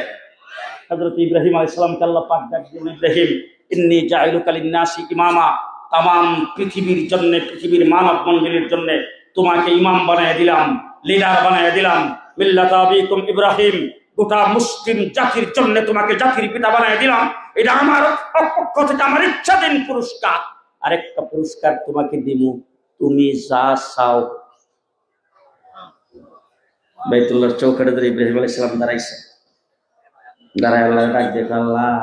হযরত ইব্রাহিম আলাইহিস সালামকে আল্লাহ পাক ডাক দিয়ে, ইব্রাহিম ইন্নী জাইলুকা লিন-নাসি ইমামা, তামাম পৃথিবীর জন্য, পৃথিবীর মানব মণ্ডলীর জন্য তোমাকে ইমাম বানায় দিলাম, লিডার বানায় দিলাম। মিল্লাত আবিকুম ইব্রাহিম, গোটা মুসলিম জাতির জন্য তোমাকে জাতির পিতা বানায় দিলাম। এটা আমার পক্ষ থেকে আমার ইচ্ছাধীন পুরস্কার। আরেকটা পুরস্কার তোমাকে দিব, তুমি যা চাও। বাইতুল্লাহর চৌকাঠে ধরে ইব্রাহিম আলাইহিস সালাম দাঁড়াইছে। দাঁড়ায় আল্লাহ ডাক দিয়ে, আল্লাহ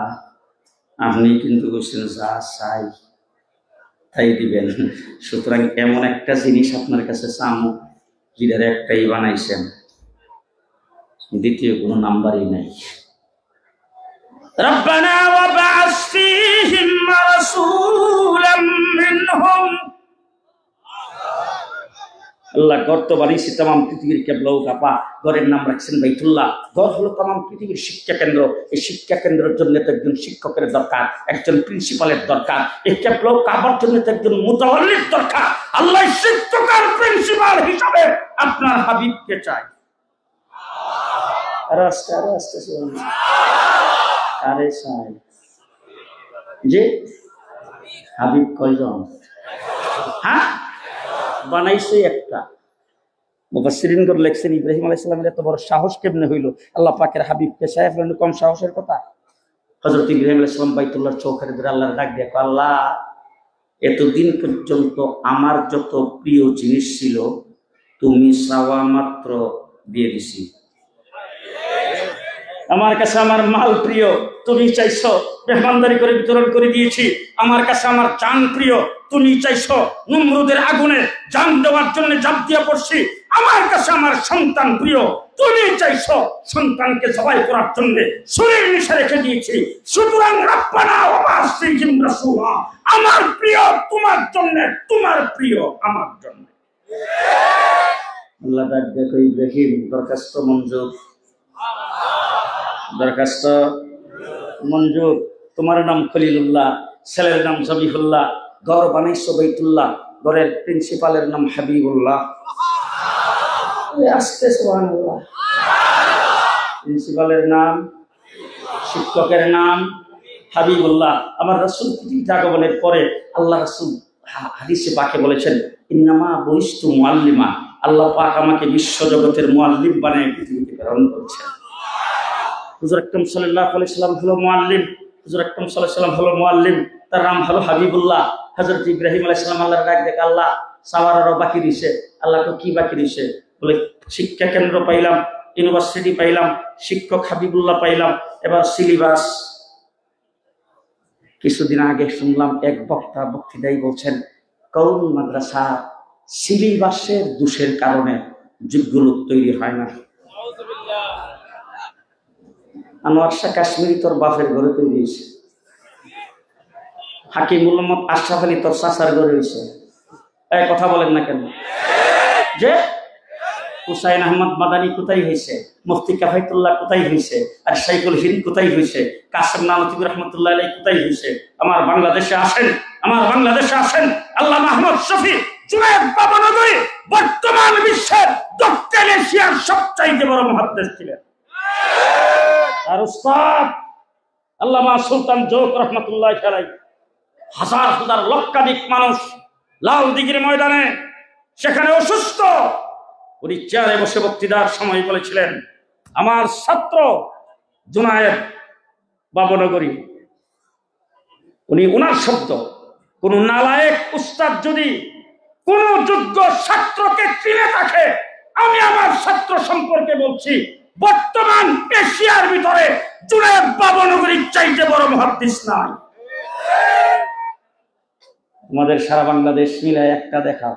আপনি কিন্তু বলছেন যা চাই তাই দিবেন, সুতরাং এমন একটা জিনিস আপনার কাছে চামো যেটার একটাই বানাইছেন, দ্বিতীয় কোনো নাম্বারই নাই। রব্বানা ওয়া বা'আস ফীহিম রাসূলাম মিনহুম। আল্লাহ ঘর তো বানিয়েছি তামাম পৃথিবীর কেবলাও কাপা, ঘরের নাম রাখছেন বাইতুল্লাহ। ঘর হলো তামাম পৃথিবীর শিক্ষা কেন্দ্র। এই শিক্ষা কেন্দ্রের জন্য তো একজন শিক্ষকের দরকার, একজন প্রিন্সিপালের দরকার। এই কেবলাও কাবার জন্য তো একজন মুতাওয়াল্লির দরকার। আল্লাহ শিক্ষক আর প্রিন্সিপাল হিসাবে আপনার হাবিবকে চাই। আস্তে আস্তে আরে চাই যে হাবিব কয়জন? হ্যাঁ, বানাইছে একটা। মুফাসসিরিন করে লেখছেন, ইব্রাহিম আলাইহিস সালামের এত বড় সাহস কেমনে হইল? আল্লাহ পাকের হাবিবকে চাই ফেলেন, কম সাহসের কথা? হযরত ইব্রাহিম আলাইহিস সালাম বাইতুল্লাহর চৌকাঠে ধরে আল্লাহর ডাক দিয়ে, আল্লাহ এতদিন পর্যন্ত আমার যত প্রিয় জিনিস ছিল তুমি চাওয়া মাত্র দিয়ে দিছি। আমার কাছে আমার মাল প্রিয়, তুমি চাইছো মেহমানদারি করে বিতরণ করে দিয়েছি। আমার কাছে আমার জান প্রিয়, তুমি চাইছো নমরুদের আগুনে জান দেওয়ার জন্য জাপ দিয়ে পড়ছি। আমার কাছে আমার সন্তান প্রিয়, তুমি চাইছো সন্তানকে জবাই করার জন্য শরীর মিশে রেখে দিয়েছি। সুতরাং রাব্বানা ওয়া বাসিহিম রাসূলা, আমার প্রিয় তোমার জন্য, তোমার প্রিয় আমার জন্য। আল্লাহ ডাক দেখো, ইব্রাহিম দরখাস্ত মঞ্জুর, দরখাস্ত মঞ্জুর। তোমার নাম খলিলুল্লাহ, ছেলের নাম জবিহুল্লাহ, ঘর বানাইছো বাইতুল্লাহ, ঘরের প্রিন্সিপালের নাম হাবিবুল্লাহ। আস্তে সুবহানাল্লাহ। প্রিন্সিপালের নাম, শিক্ষকের নাম হাবিবুল্লাহ। আমার রাসূল পৃথিবীতে আগমনের পরে আল্লাহ রাসূল হাদিসে পাকে বলেছেন, ইন্নামা বুইস্তু মুআল্লিমা, আল্লাহ পাক আমাকে বিশ্ব জগতের মুআল্লিম বানিয়ে পৃথিবীতে প্রেরণ করেছেন। হুজুর আকরাম সাল্লাল্লাহু আলাইহি ওয়াসাল্লাম হলো মুআল্লিম, হুজুর আকরাম সাল্লাল্লাহু আলাইহি ওয়াসাল্লাম হলো মুআল্লিম, তার নাম হলো হাবিবুল্লাহ। হযরত ইব্রাহিম আলাইহিস সালাম আল্লাহর ডাক দেখে, আল্লাহ সাওয়ারও বাকি দিছে। আল্লাহ তো কি বাকি দিছে? বলে শিক্ষা কেন্দ্র পাইলাম, ইউনিভার্সিটি পাইলাম, শিক্ষক হাবিবুল্লাহ পাইলাম, এবার সিলেবাস। কিছুদিন আগে শুনলাম এক বক্তা বক্তৃতায় বলছেন, কোন মাদ্রাসা সিলেবাসের দোষের কারণে যোগ্য লোক তৈরি হয় না। আনোয়ার শাহ কাশ্মীরি তোর বাপের ঘরে তৈরি হয়েছে, হাকিমুল মোহাম্মদ আশরাফ আলী তোর চাচার ঘরে হয়েছে। এই কথা বলেন না কেন? যে হুসাইন আহমদ মাদানী কোথায় হয়েছে, মুফতি কাফায়েতুল্লাহ কোথায় হয়েছে, আর শাইখুল হিন্দ কোথায় হয়েছে, কাসেম নানতুবি রহমতুল্লাহ আলাইহি কোথায় হয়েছে? আমার বাংলাদেশে আসেন, আমার বাংলাদেশে আসেন। আল্লামা আহমদ শফি জুনায়েদ বাবনগরী বর্তমান বিশ্বের দক্ষিণ এশিয়ার সবচাইতে বড় মুহাদ্দিস ছিলেন। আর উস্তাদ আল্লামা সুলতান জোক রহমতুল্লাহ আলাইহি, হাজার হাজার লক্ষাধিক মানুষ লাল দিঘির ময়দানে, সেখানে অসুস্থ, উনি চেয়ারে বসে বক্তৃতার সময় বলেছিলেন, আমার ছাত্র জুনায়েদ বাবনগরী, উনি ওনার শব্দ, কোন নালায়েক উস্তাদ যদি কোন যোগ্য ছাত্রকে চিনে থাকে, আমি আমার ছাত্র সম্পর্কে বলছি, বর্তমান এশিয়ার ভিতরে জুনায়েদ বাবনগরীর চাইতে বড় মুহাদ্দিস নাই। তোমাদের সারা বাংলাদেশ মিলে একটা দেখাও,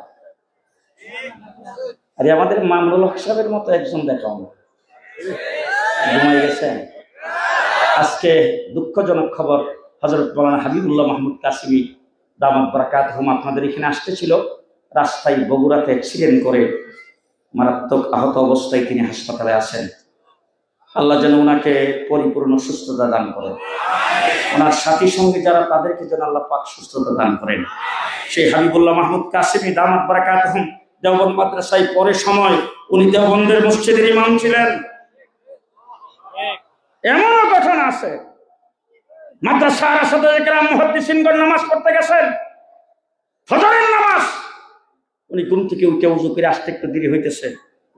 আরে আমাদের মামরুল হক সাহেবের মতো একজন দেখাও না। ঘুমাই গেছেন। আজকে দুঃখজনক খবর, হযরত মাওলানা হাবিবুল্লাহ মাহমুদ কাসিমি দামাত বারাকাতুহুম আপনাদের এখানে আসতেছিল, রাস্তায় বগুড়াতে অ্যাক্সিডেন্ট করে মারাত্মক আহত অবস্থায় তিনি হাসপাতালে আছেন। আল্লাহ যেন ওনাকে পরিপূর্ণ সুস্থতা দান করেন, ওনার সাথী সঙ্গী যারা তাদেরকে যেন আল্লাহ পাক সুস্থতা দান করেন। সেই হাবিবুল্লাহ মাহমুদ কাসিমি দামাত বারাকাতুহুম দেওবন্দ মাদ্রাসায় পরে সময় উনি দেওবন্দের মসজিদের ইমাম ছিলেন। এমনও ঘটনা আছে, মাদ্রাসার আসাদে কেরাম মুহাদ্দিসিনগণ নামাজ পড়তে গেছেন, ফজরের নামাজ, উনি ঘুম থেকে উঠে উযু করে আসতে একটু দেরি হইতেছে,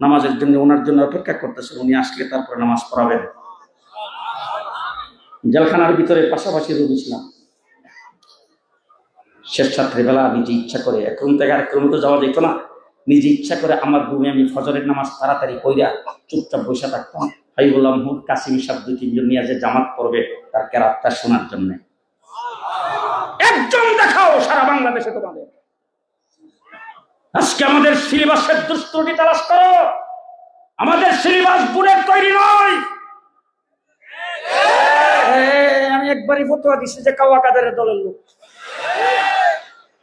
নামাজের জন্য ওনার জন্য অপেক্ষা করতেছেন, উনি আসলে তারপরে নামাজ পড়াবেন। জেলখানার ভিতরে পাশাপাশি রোগী ছিলাম, শেষ ছাত্রীবেলা নিজে ইচ্ছা করে, এক রুম থেকে আরেক রুমে তো যাওয়া যেত না, নিজে ইচ্ছা করে আমার রুমে আমি ফজরের নামাজ তাড়াতাড়ি কইরা চুপচাপ বসে থাকতাম, হাবিবুল্লাহ মাহমুদ কাসিমি সাহেব 2-3 জন নিয়ে যে জামাত পড়বে তার কেরাতটা শোনার জন্য। একজন দেখাও সারা বাংলাদেশে তোমাদের। আজকে আমাদের সিলেবাসের দুষ্ত্রুটি তালাশ করো, আমাদের সিলেবাস বুড়ের তৈরি নয়। আমি একবারই ফতোয়া দিচ্ছি যে কাওয়া কাদেরের দলের লোক।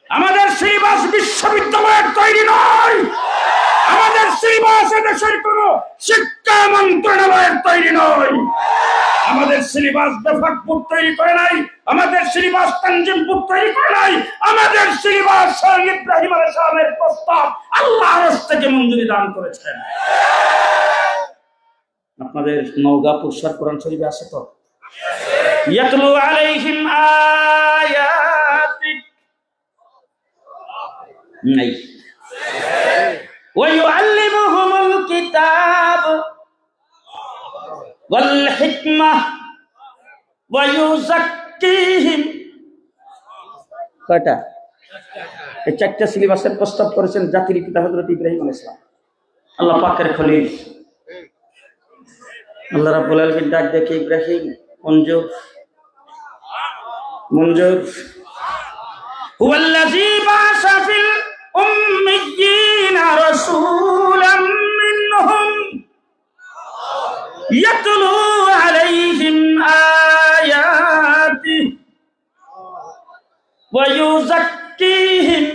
আমাদের সিলেবাস বিশ্ববিদ্যালয়ের তৈরি নয়, আমাদের সিলেবাস দেশের কোন শিক্ষা মন্ত্রণালয়ের তৈরি নয়, আমাদের সিলেবাস বেফাকপুর তৈরি করে নাই, আমাদের সিলেবাস তানজিমপুর তৈরি করে নাই, আমাদের সিলেবাস শহীদ ইব্রাহিম আলাইহিস সালামের প্রস্তাব আল্লাহর কাছ থেকে মঞ্জুরি দান করেছেন। আপনাদের নওগাঁ পুরস্কার কোরআন শরীফে আছে তো, ইয়াতলু আলাইহিম আয়াতিক নাই, ওয়া ইউআল্লিমুহুমুল কিতাব ওয়াল হিকমাহ ওয়া ইউযাক্কিহিম। কয়টা? এই 4টা সিলেবাসের প্রস্তাব করেছেন জাতির পিতা হযরত ইব্রাহিম আলাইহিস সালাম, আল্লাহ পাকের খলিল। আল্লাহ রাব্বুল আলামিন ডাক দেখে, ইব্রাহিম মঞ্জুর, মঞ্জুর। হুয়াল্লাযী বা'আসা ফিল উম্মিয়্যিনা রাসূলাম মিনহুম ইয়াতলু আলাইহিম আয়াতিহি ওয়া ইউযাক্কিহিম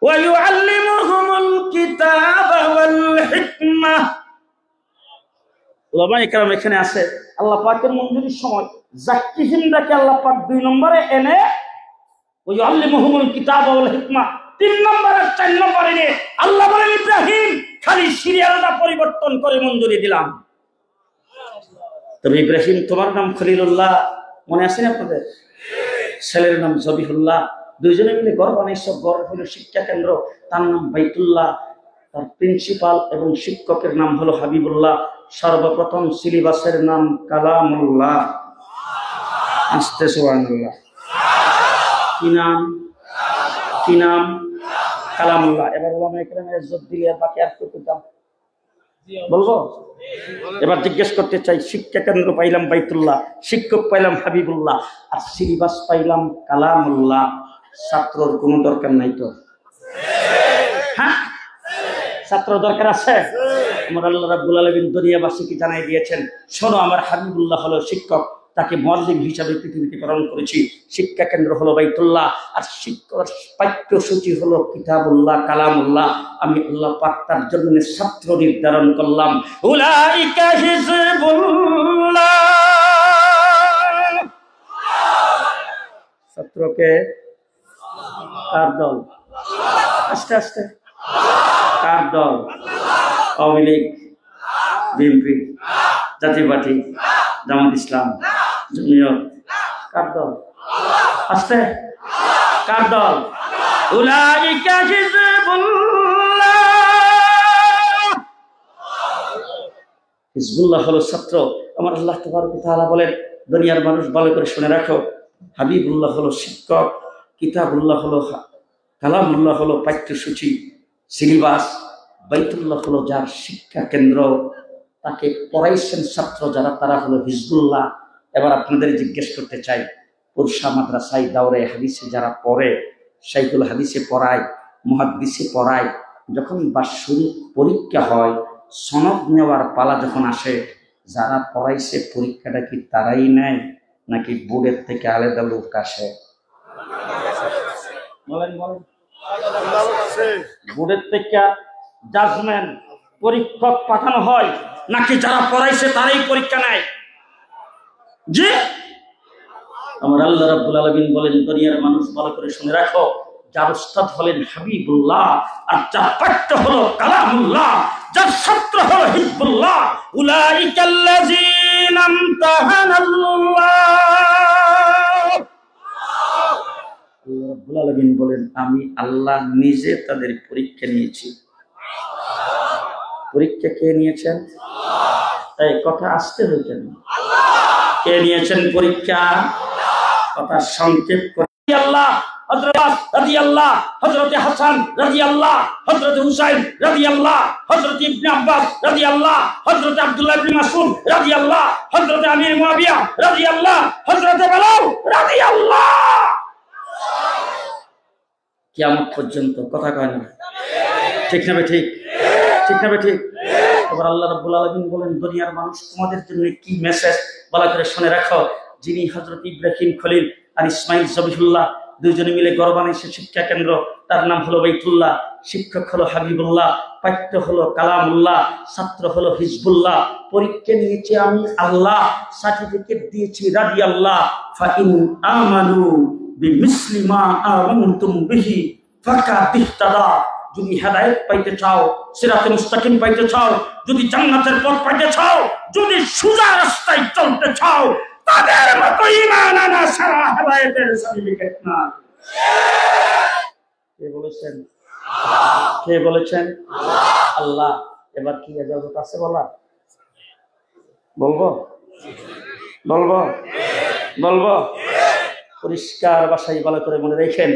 ওয়া ইউআল্লিমুহুমুল কিতাবা ওয়াল হিকমাহ। ওলামা ইকরাম এখানে আছে আল্লাহ পাকের মঞ্জুরির সময় যাক্কিহিমটাকে আল্লাহ পাক 2 নম্বরে এনে ওয়া ইউআল্লিমুহুমুল কিতাবা ওয়াল হিকমাহ 3 নম্বর আর 4 নম্বরে এনে আল্লাহ বলেন ইব্রাহিম খালি সিরিয়ালটা পরিবর্তন করে মঞ্জুরি দিলাম। তবে ইব্রাহিম তোমার নাম খলিলুল্লাহ, মনে আছে না আপনাদের? ছেলের নাম জবিহুল্লাহ, দুইজনে মিলে ঘর বানাইছে। ঘর হলো শিক্ষা কেন্দ্র, তার নাম বাইতুল্লাহ। তার প্রিন্সিপাল এবং শিক্ষকের নাম হলো হাবিবুল্লাহ। সর্বপ্রথম সিলেবাসের নাম কালামুল্লাহ। আস্তে সুবহানাল্লাহ। কি নাম? কি নাম? কালামুল্লাহ। এবার ওলামা ইকরামের ইজ্জত দিলে বাকি আর কত দাম বলবো? এবার জিজ্ঞেস করতে চাই, শিক্ষা কেন্দ্র পাইলাম বাইতুল্লাহ, শিক্ষক পাইলাম হাবিবুল্লাহ, আর সিলেবাস পাইলাম কালামুল্লাহ। ছাত্রর কোনো দরকার নাই তো? হ্যাঁ, ছাত্র দরকার আছে। আমার আল্লাহ রাব্বুল আলামিন দুনিয়াবাসীকে জানাই দিয়েছেন, শোনো আমার হাবিবুল্লাহ হলো শিক্ষক, তাকে মুআল্লিম হিসাবে পৃথিবীতে প্রেরণ করেছি। শিক্ষা কেন্দ্র হলো বাইতুল্লাহ, আর শিক্ষক পাঠ্যসূচি হলো কিতাবুল্লাহ, কালামুল্লাহ। আমি আল্লাহ পাক তার জন্য ছাত্র নির্ধারণ করলাম। উলাইকা হিজবুল্লাহ। ছাত্রকে কার দল? আস্তে আস্তে। কার দল? আওয়ামী লীগ, বিএনপি, জাতীয় পার্টি, জামাত ইসলাম, জমিয়ত। কার দল? আস্তে। কার দল? উলাইকা হিজবুল্লাহ। হিজবুল্লাহ হলো ছাত্র। আমার আল্লাহ তাবারক ওয়া তাআলা বলেন, দুনিয়ার মানুষ ভালো করে শুনে রাখো, হাবিবুল্লাহ হলো শিক্ষক, কিতাবুল্লাহ হলো কালামুল্লাহ হলো পাঠ্যসূচি, সিলেবাস, বাইতুল্লাহ হলো যার শিক্ষা কেন্দ্র, তাকে পড়াইছেন ছাত্র যারা, তারা হলো হিজবুল্লাহ। এবার আপনাদের জিজ্ঞেস করতে চাই, পুরসা মাদ্রাসায় দাওরে হাদিসে যারা পড়ে, শাইখুল হাদিসে পড়ায়, মুহাদ্দিসে পড়ায়, যখন বাৎসরিক পরীক্ষা হয়, সনদ নেওয়ার পালা যখন আসে, যারা পড়াইছে পরীক্ষাটা কি তারাই নেয় নাকি বোর্ডের থেকে আলাদা লোক আসে? বলেন বলেন। বোর্ডের থেকে জাজমেন্ট পরীক্ষক পাঠানো হয় নাকি যারা পড়াইছে তারাই পরীক্ষা নেয়? জি, আমার আল্লাহ রাব্বুল আলামিন বলেন, দুনিয়ার মানুষ ভালো করে শুনে রাখো, যার উস্তাদ হলেন হাবিবুল্লাহ, আর যার পাঠ্য হলো কালামুল্লাহ, যার ছাত্র হলো হিজবুল্লাহ। উলাইকাল্লাযীনা ইমতাহানাল্লাহ। আল্লাহ রাব্বুল আলামিন বলেন, আমি আল্লাহ নিজে তাদের পরীক্ষা নিয়েছি। পরীক্ষা কে নিয়েছেন? তাই কথা আসতে হইতেন। কে নিয়েছেন পরীক্ষা? কথা সংক্ষেপ করে আল্লাহ, হযরত রাদিয়াল্লাহ, হযরত হাসান রাদিয়াল্লাহ, হযরত হুসাইন রাদিয়াল্লাহ, হযরত ইবনে আব্বাস রাদিয়াল্লাহ, হযরত আব্দুল্লাহ ইবনে মাসউদ রাদিয়াল্লাহ, হযরত আমির মুয়াবিয়া রাদিয়াল্লাহ, হযরত বেলাল রাদিয়াল্লাহ। কিয়ামত পর্যন্ত কথা কয় না, ঠিক না ঠিক? ঠিক না ঠিক? এবার আল্লাহ রাব্বুল আলামিন বলেন, দুনিয়ার মানুষ তোমাদের জন্য কি মেসেজ ভালো করে শুনে রাখো। যিনি হযরত ইব্রাহিম খলিল আর ইসমাইল জবিহুল্লাহ দুইজনে মিলে ঘর বানাইছে শিক্ষা কেন্দ্র, তার নাম হলো বাইতুল্লাহ। শিক্ষক হলো হাবিবুল্লাহ, পাঠ্য হলো কালামুল্লাহ, ছাত্র হলো হিজবুল্লাহ। পরীক্ষা নিয়েছি আমি আল্লাহ, সার্টিফিকেট দিয়েছি রাদিয়াল্লাহ। ফাইন আমানু বিমিসলি মা আমানতুম বিহি ফাকাদ ইহতাদা। যদি হেদায়েত পাইতে চাও, সিরাতে মুস্তাকিম পাইতে চাও, যদি জান্নাতের পথ পাইতে চাও, যদি সোজা রাস্তায় চলতে চাও, তাদের মতো ঈমান আনা ছাড়া হেদায়েতের সার্টিফিকেট না। কে বলেছেন? কে বলেছেন? আল্লাহ। এবার কি ইজাজত আছে বলা? বলবো বলবো বলবো পরিষ্কার ভাষায় ভালো করে মনে রেখেন,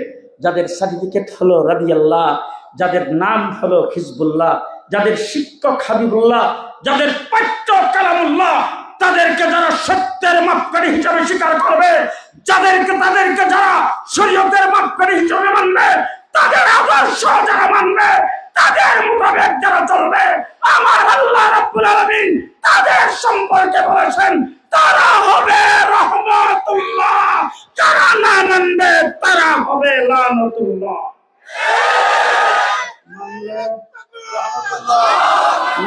যাদের সার্টিফিকেট হলো রাদিয়াল্লাহ, যাদের নাম হলো হিজবুল্লাহ, যাদের শিক্ষক হাবিবুল্লাহ, যাদের পাঠ্য কালামুল্লাহ, তাদেরকে যারা সত্যের মাপকাঠি হিসাবে স্বীকার করবে, তাদেরকে যারা শরীয়তের মাপকাঠি হিসাবে মানবে, তাদের আদর্শ যারা মানবে, তাদের মোতাবেক যারা চলবে, আমার আল্লাহ রাব্বুল আলামিন তাদের সম্পর্কে বলেছেন তারা হবে রহমাতুল্লাহ, যারা না মানবে তারা হবে লানতুল্লাহ।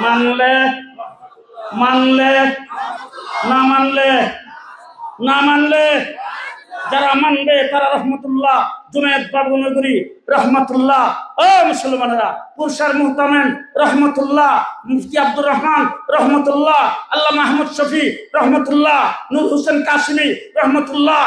মানলে না মানলে যারা মানবে তারা রহমতুল্লাহ। জুনায়েদ বাবু নগরী রহমতুল্লাহ। ও মুসলমানেরা, পুরসার মুহতামেম রহমতুল্লাহ, মুফতি আব্দুর রহমান রহমতুল্লাহ, আল্লাহ মাহমুদ শফি রহমতুল্লাহ, নূর হোসেন কাসিমি রহমতুল্লাহ,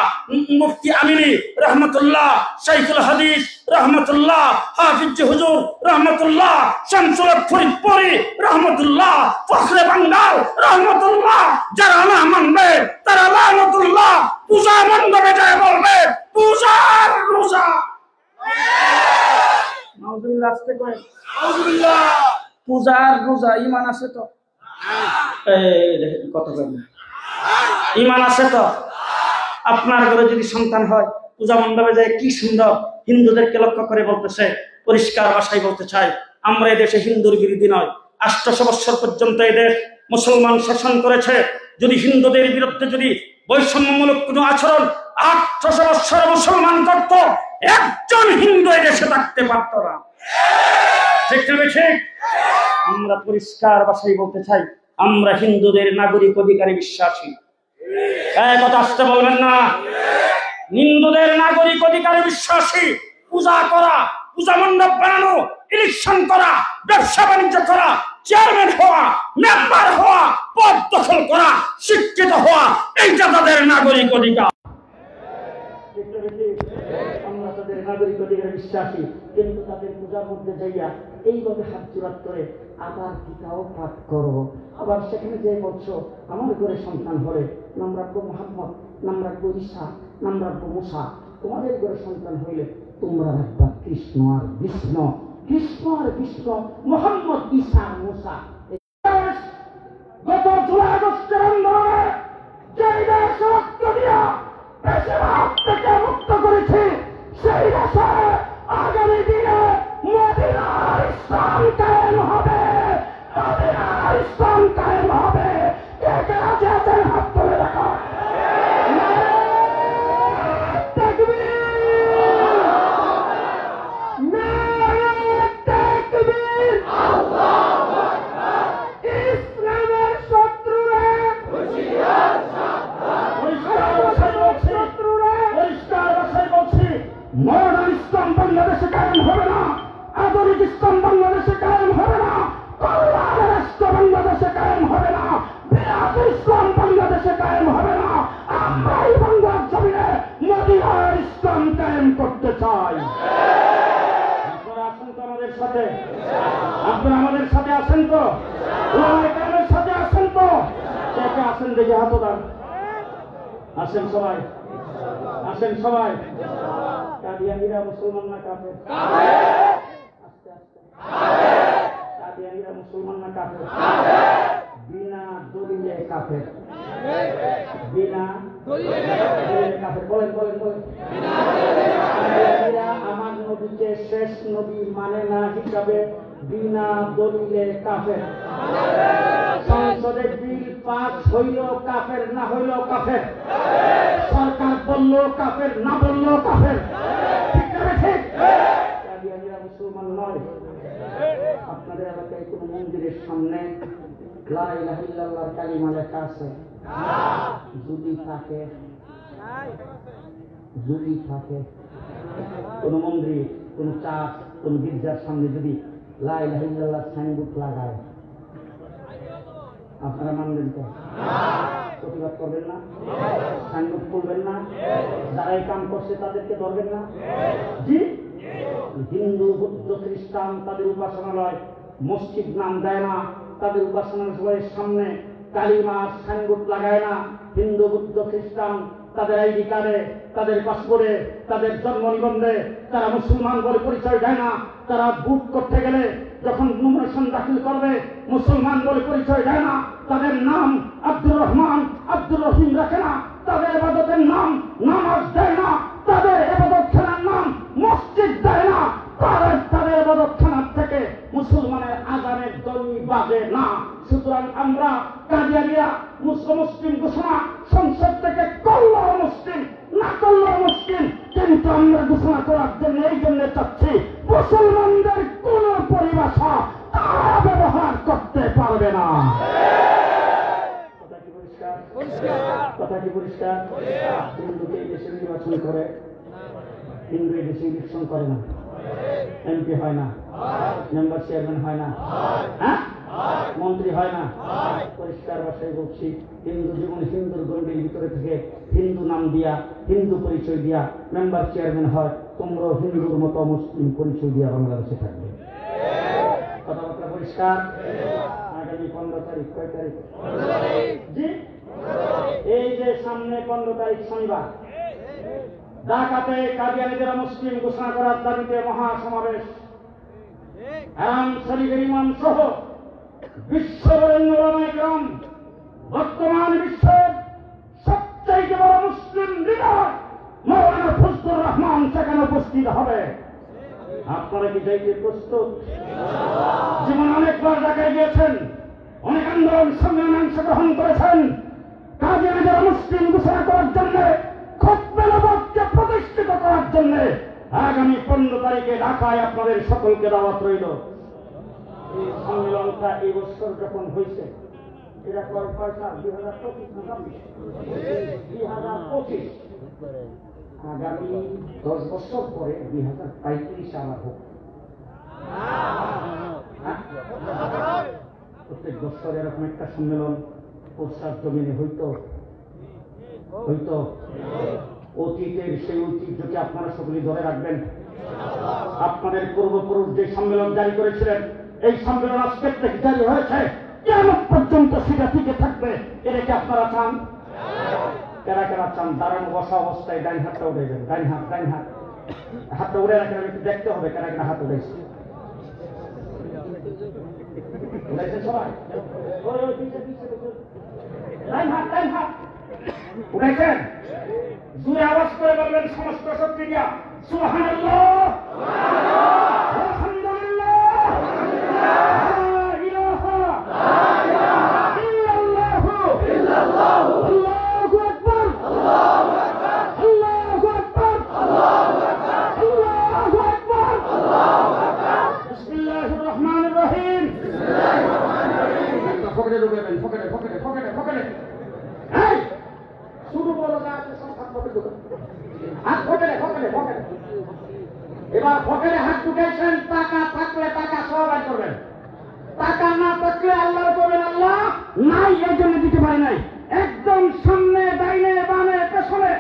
মুফতি আমিনী রহমতুল্লাহ, শাইখুল হাদিস রহমতুল্লাহ, হাফিজ হুজুর রহমতুল্লাহ, শামসুল ফরিদপুরি রহমতুল্লাহ, ফখরে বাঙ্গাল রহমতুল্লাহ। যারা না মানবে তারা লানতুল্লাহ। পূজা মণ্ডপে যায় বলবে পূজার রোজা। নাউজুবিল্লাহ, আস্তে কয় নাউজুবিল্লাহ। পূজার রোজা ঈমান আছে তো? কত ঈমান আছে তো? আপনার ঘরে যদি সন্তান হয়, পূজা মণ্ডপে যায় কি সুন্দর হিন্দুদেরকে লক্ষ্য করে বলতেছে, পরিষ্কার ভাষায় বলতে চাই, আমরা এদেশে হিন্দুর বিরোধী নয়। 800 বছর পর্যন্ত এদের মুসলমান শাসন করেছে। যদি হিন্দুদের বিরুদ্ধে যদি বৈষম্যমূলক কোন আচরণ 800 বছর মুসলমান করত, একজন হিন্দু এদেশে থাকতে পারত না। ঠিক না ঠিক? আমরা পরিষ্কার ভাষায় বলতে চাই, আমরা হিন্দুদের নাগরিক অধিকারে বিশ্বাসী। কথা আসতে বলবেন না। হিন্দুদের নাগরিক অধিকারে বিশ্বাসী। পূজা করা, পূজা মণ্ডপ বানানো, ইলেকশন করা, ব্যবসা বাণিজ্য করা, চেয়ারম্যান হওয়া, মেম্বার হওয়া, পদ দখল করা, শিক্ষিত হওয়া, এইটা তাদের নাগরিক অধিকার। আমরা তাদের নাগরিক অধিকারে বিশ্বাসী, কিন্তু তাদের পূজার মধ্যে যাইয়া এইভাবে হাত জোড়াত করে আবার গীতাও পাঠ করো, আবার সেখানে যে বলছো আমার ঘরে সন্তান হলে নাম রাখবো মোহাম্মদ, নাম রাখবো ঈসা, নাম রাখবো মুসা। তোমাদের ঘরে সন্তান হইলে তোমরা রাখবা কৃষ্ণ আর বিষ্ণু, কৃষ্ণ আর বিষ্ণু, মোহাম্মদ, ঈসা, মুসা। গত জুলাই আগস্টের আন্দোলনে যে দেশ রক্ত দিয়া বেশিরভাগ থেকে মুক্ত করেছে, সেই দেশে আগামী দিনে মদিনার ইসলাম কায়েম হবে, মদিনার ইসলাম কায়েম হবে। কে কে রাজি আছেন হাত তুলে রাখো। মডার্ন ইসলাম বাংলাদেশে কায়েম হবে না, আধুনিক ইসলাম বাংলাদেশে কায়েম হবে না, কল্যাণ রাষ্ট্র বাংলাদেশে কায়েম হবে না, বিরাট ইসলাম বাংলাদেশে কায়েম হবে না। আমরা এই বাংলার জমিনে মদিনার ইসলাম কায়েম করতে চাই। আপনারা আছেন তো আমাদের সাথে? আপনারা আমাদের সাথে আছেন তো? ওলামায়ে সাথে আছেন তো? কে আছেন দেখে হাত দান। আসেন সবাই, আসেন সবাই। কাদিয়ানীরা মুসলমান না কাফের? আস্তে আস্তে। কাদিয়ানীরা মুসলমান না কাফের? বিনা দলিলে কাফের। বিনা দলিলে কাফের। বলেন বলেন বলেন। কাদিয়ানীরা আমার নবীকে শেষ নবী মানে না হিসাবে বিনা দলিলে কাফের। সংসদে বিল পাস হইল কাফের, না হইল কাফের। সরকার বলল কাফের, না বলল কাফের। ঠিক না ঠিক? কাদিয়ানীরা মুসলমান নয়। আপনাদের এলাকায় কোন মন্দিরের সামনে লা ইলাহা ইল্লাল্লাহর কালিমা লেখা আছে? যদি থাকে, যদি থাকে কোন মন্দির, কোন চার্চ, কোন গির্জার সামনে যদি লা ইলাহা ইল্লাল্লাহ সাইনবোর্ড লাগায়, আপনারা মানবেন তো? প্রতিবাদ করবেন না? সাইনবোর্ড করবেন না? যারা এই কাম করছে তাদেরকে ধরবেন না? জি। হিন্দু, বৌদ্ধ, খ্রিস্টান তাদের উপাসনালয়, মসজিদ নাম দেয় না, তাদের উপাসনালয়ের সামনে কালিমা সাইনবোর্ড লাগায় না। হিন্দু, বৌদ্ধ, খ্রিস্টান তাদের আইডি কার্ডে, তাদের পাসপোর্টে, তাদের জন্ম নিবন্ধে তারা মুসলমান বলে পরিচয় দেয় না। তারা বুক করতে গেলে যখন নমিনেশন দাখিল করবে মুসলমান বলে পরিচয় দেয় না। তাদের নাম আব্দুর রহমান, আব্দুর রহিম রাখে না। তাদের ইবাদতের নাম নামাজ দেয় না। তাদের ইবাদতখানার নাম মসজিদ দেয় না। তাদের ইবাদতখানার থেকে মুসলমানের আযানের ধ্বনি বাজে না। সুতরাং আমরা কাদিয়ানীরা মুসলিম ঘোষণা সংসদ থেকে করলো মুসলিম, না করলো মুসলিম, কিন্তু আমরা ঘোষণা করার জন্য এই জন্য চাচ্ছি মুসলমানদের কোন পরিভাষা তারা ব্যবহার করতে পারবে না। কথা কি পরিষ্কার? কথা কি পরিষ্কার? হিন্দুকে এই দেশে নির্বাচন করে, হিন্দু এই দেশে ইলেকশন করে না, এমপি হয় না, মেম্বার চেয়ারম্যান হয় না, হ্যাঁ মন্ত্রী হয় না। পরিষ্কার ভাষায় বলছি, হিন্দু জীবন হিন্দুর গণ্ডির ভিতরে থেকে হিন্দু নাম দিয়া, হিন্দু পরিচয় দিয়া মেম্বার চেয়ারম্যান হয়। তোমরাও হিন্দুর মতো মুসলিম পরিচয় দিয়া বাংলাদেশে থাকবে। কথাবার্তা পরিষ্কার? আগামী 15 তারিখ, কয় তারিখ? জি, এই যে সামনে 15 তারিখ শনিবার ঢাকাতে কাদিয়ানীদের মুসলিম ঘোষণা করার দাবিতে মহাসমাবেশ। হারাম শরীফের ইমাম সহ বিশ্ববরেণ্য ওলামায়ে কেরাম, বর্তমান বিশ্বের সবচেয়ে বড় মুসলিম লিডার মাওলানা ফজলুর রহমান সেখানে উপস্থিত হবে। আপনারা কি যাইতে প্রস্তুত? জীবন অনেকবার ঢাকায় গিয়েছেন, অনেক আন্দোলন সংগ্রামে অংশগ্রহণ করেছেন। কাদিয়ানীদের মুসলিম ঘোষণা করার জন্য, খতমে নবুওয়াতকে প্রতিষ্ঠিত করার জন্য আগামী 15 তারিখে ঢাকায় আপনাদের সকলকে দাওয়াত রইল। এই সম্মেলনটা এই বছর যখন হয়েছে, এটা কয় সাল? 2025। আগামী 10 বছর পরে 2035 সাল হোক। প্রত্যেক বছর এরকম একটা সম্মেলন প্রস্তাব জমিনে হইতো। অতীতের সেই ঐতিহ্যকে আপনারা সকলেই ধরে রাখবেন। আপনাদের পূর্বপুরুষ যে সম্মেলন জারি করেছিলেন, এই সম্মেলন আজকের থেকে জারি হয়েছে, কিয়ামত পর্যন্ত সেটা টিকে থাকবে। এটাকে আপনারা চান? কারা কারা চান? দাঁড়ানো বসা অবস্থায় ডাইন হাতটা উঠাইবেন। ডাইন হাত, ডাইন হাত, হাতটা উড়ে রাখেন। একটু দেখতে হবে কারা কারা হাত উঠেছে। উঠাইছেন সবাই? ডাইন হাত, ডাইন হাত উঠাইছেন? জোরে আওয়াজ করে বলবেন সমস্ত শক্তি দিয়া সুবহানাল্লাহ, আলহামদুলিল্লাহ, লা ইলাহা ইল্লাল্লাহু, আল্লাহু আকবার, আল্লাহু আকবার, আল্লাহু আকবার। বিসমিল্লাহির রহমানির রহিম। পকেটে ঢুকাবেন, পকেটে পকেটে পকেটে পকেটে। এই শুরু বলো না, হাত পকেটে পকেটে পকেটে। এবার পকেটে হাত ঢুকাইছেন, টাকা থাকলে টাকা সব আয় করবেন। টাকা না থাকলে আল্লাহর করবেন আল্লাহ নাই, এই জন্য দিতে পারি নাই। একদম সামনে, ডাইনে, বামে, পেছনে,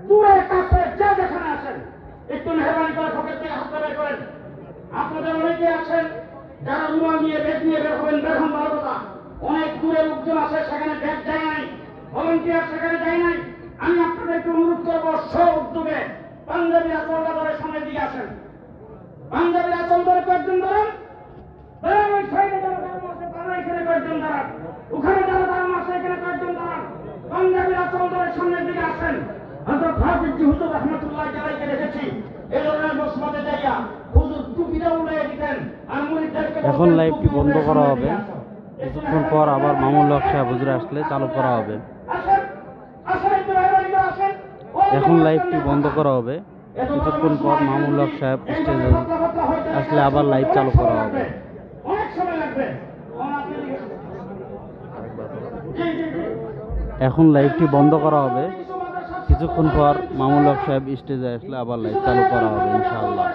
দূরে কাছে যে যেখানে আছেন একটু মেহরবানি করে পকেট থেকে হাতটা বের করেন। আপনাদের অনেকে আছেন যারা রুমাল নিয়ে, ব্যাগ নিয়ে বের হবেন, বের হন ভালো কথা। অনেক দূরে লোকজন আছে, সেখানে ব্যাগ যায় নাই, ভলান্টিয়ার সেখানে যায় নাই। আমি আপনাদেরকে অনুরোধ করবো, সব উদ্যোগে পাঞ্জাবি আচলটা ধরে সামনের দিকে আসেন। পাঞ্জাবি আচল ধরে কয়েকজন ধরেন, ওই সাইডে যারা দাঁড়ানো আছে তারা এখানে কয়েকজন দাঁড়ান, ওখানে যারা দাঁড়ানো আছে এখানে কয়েকজন দাঁড়ান। পাঞ্জাবি আচল ধরে সামনের দিকে আসেন। হযরত হাফিজ হুজুর রাহমাতুল্লাহ আলাইহি দেখেছি এই ধরনের মসজিদে যাইয়া হুজুর টুপিটা উড়িয়ে দিতেন আর মুরিদদেরকে এখন লাইভটি বন্ধ করা হবে। কিছুক্ষণ পর আবার মামুনুল হক সাহেব হুজুর আসলে চালু করা হবে। এখন লাইভটি বন্ধ করা হবে। কিছুক্ষণ পর মামুনুল হক সাহেব স্টেজে আসলে আবার লাইভ চালু করা হবে। এখন লাইভটি বন্ধ করা হবে। কিছুক্ষণ পর মামুনুল হক সাহেব স্টেজে আসলে আবার লাইভ চালু করা হবে ইনশাআল্লাহ।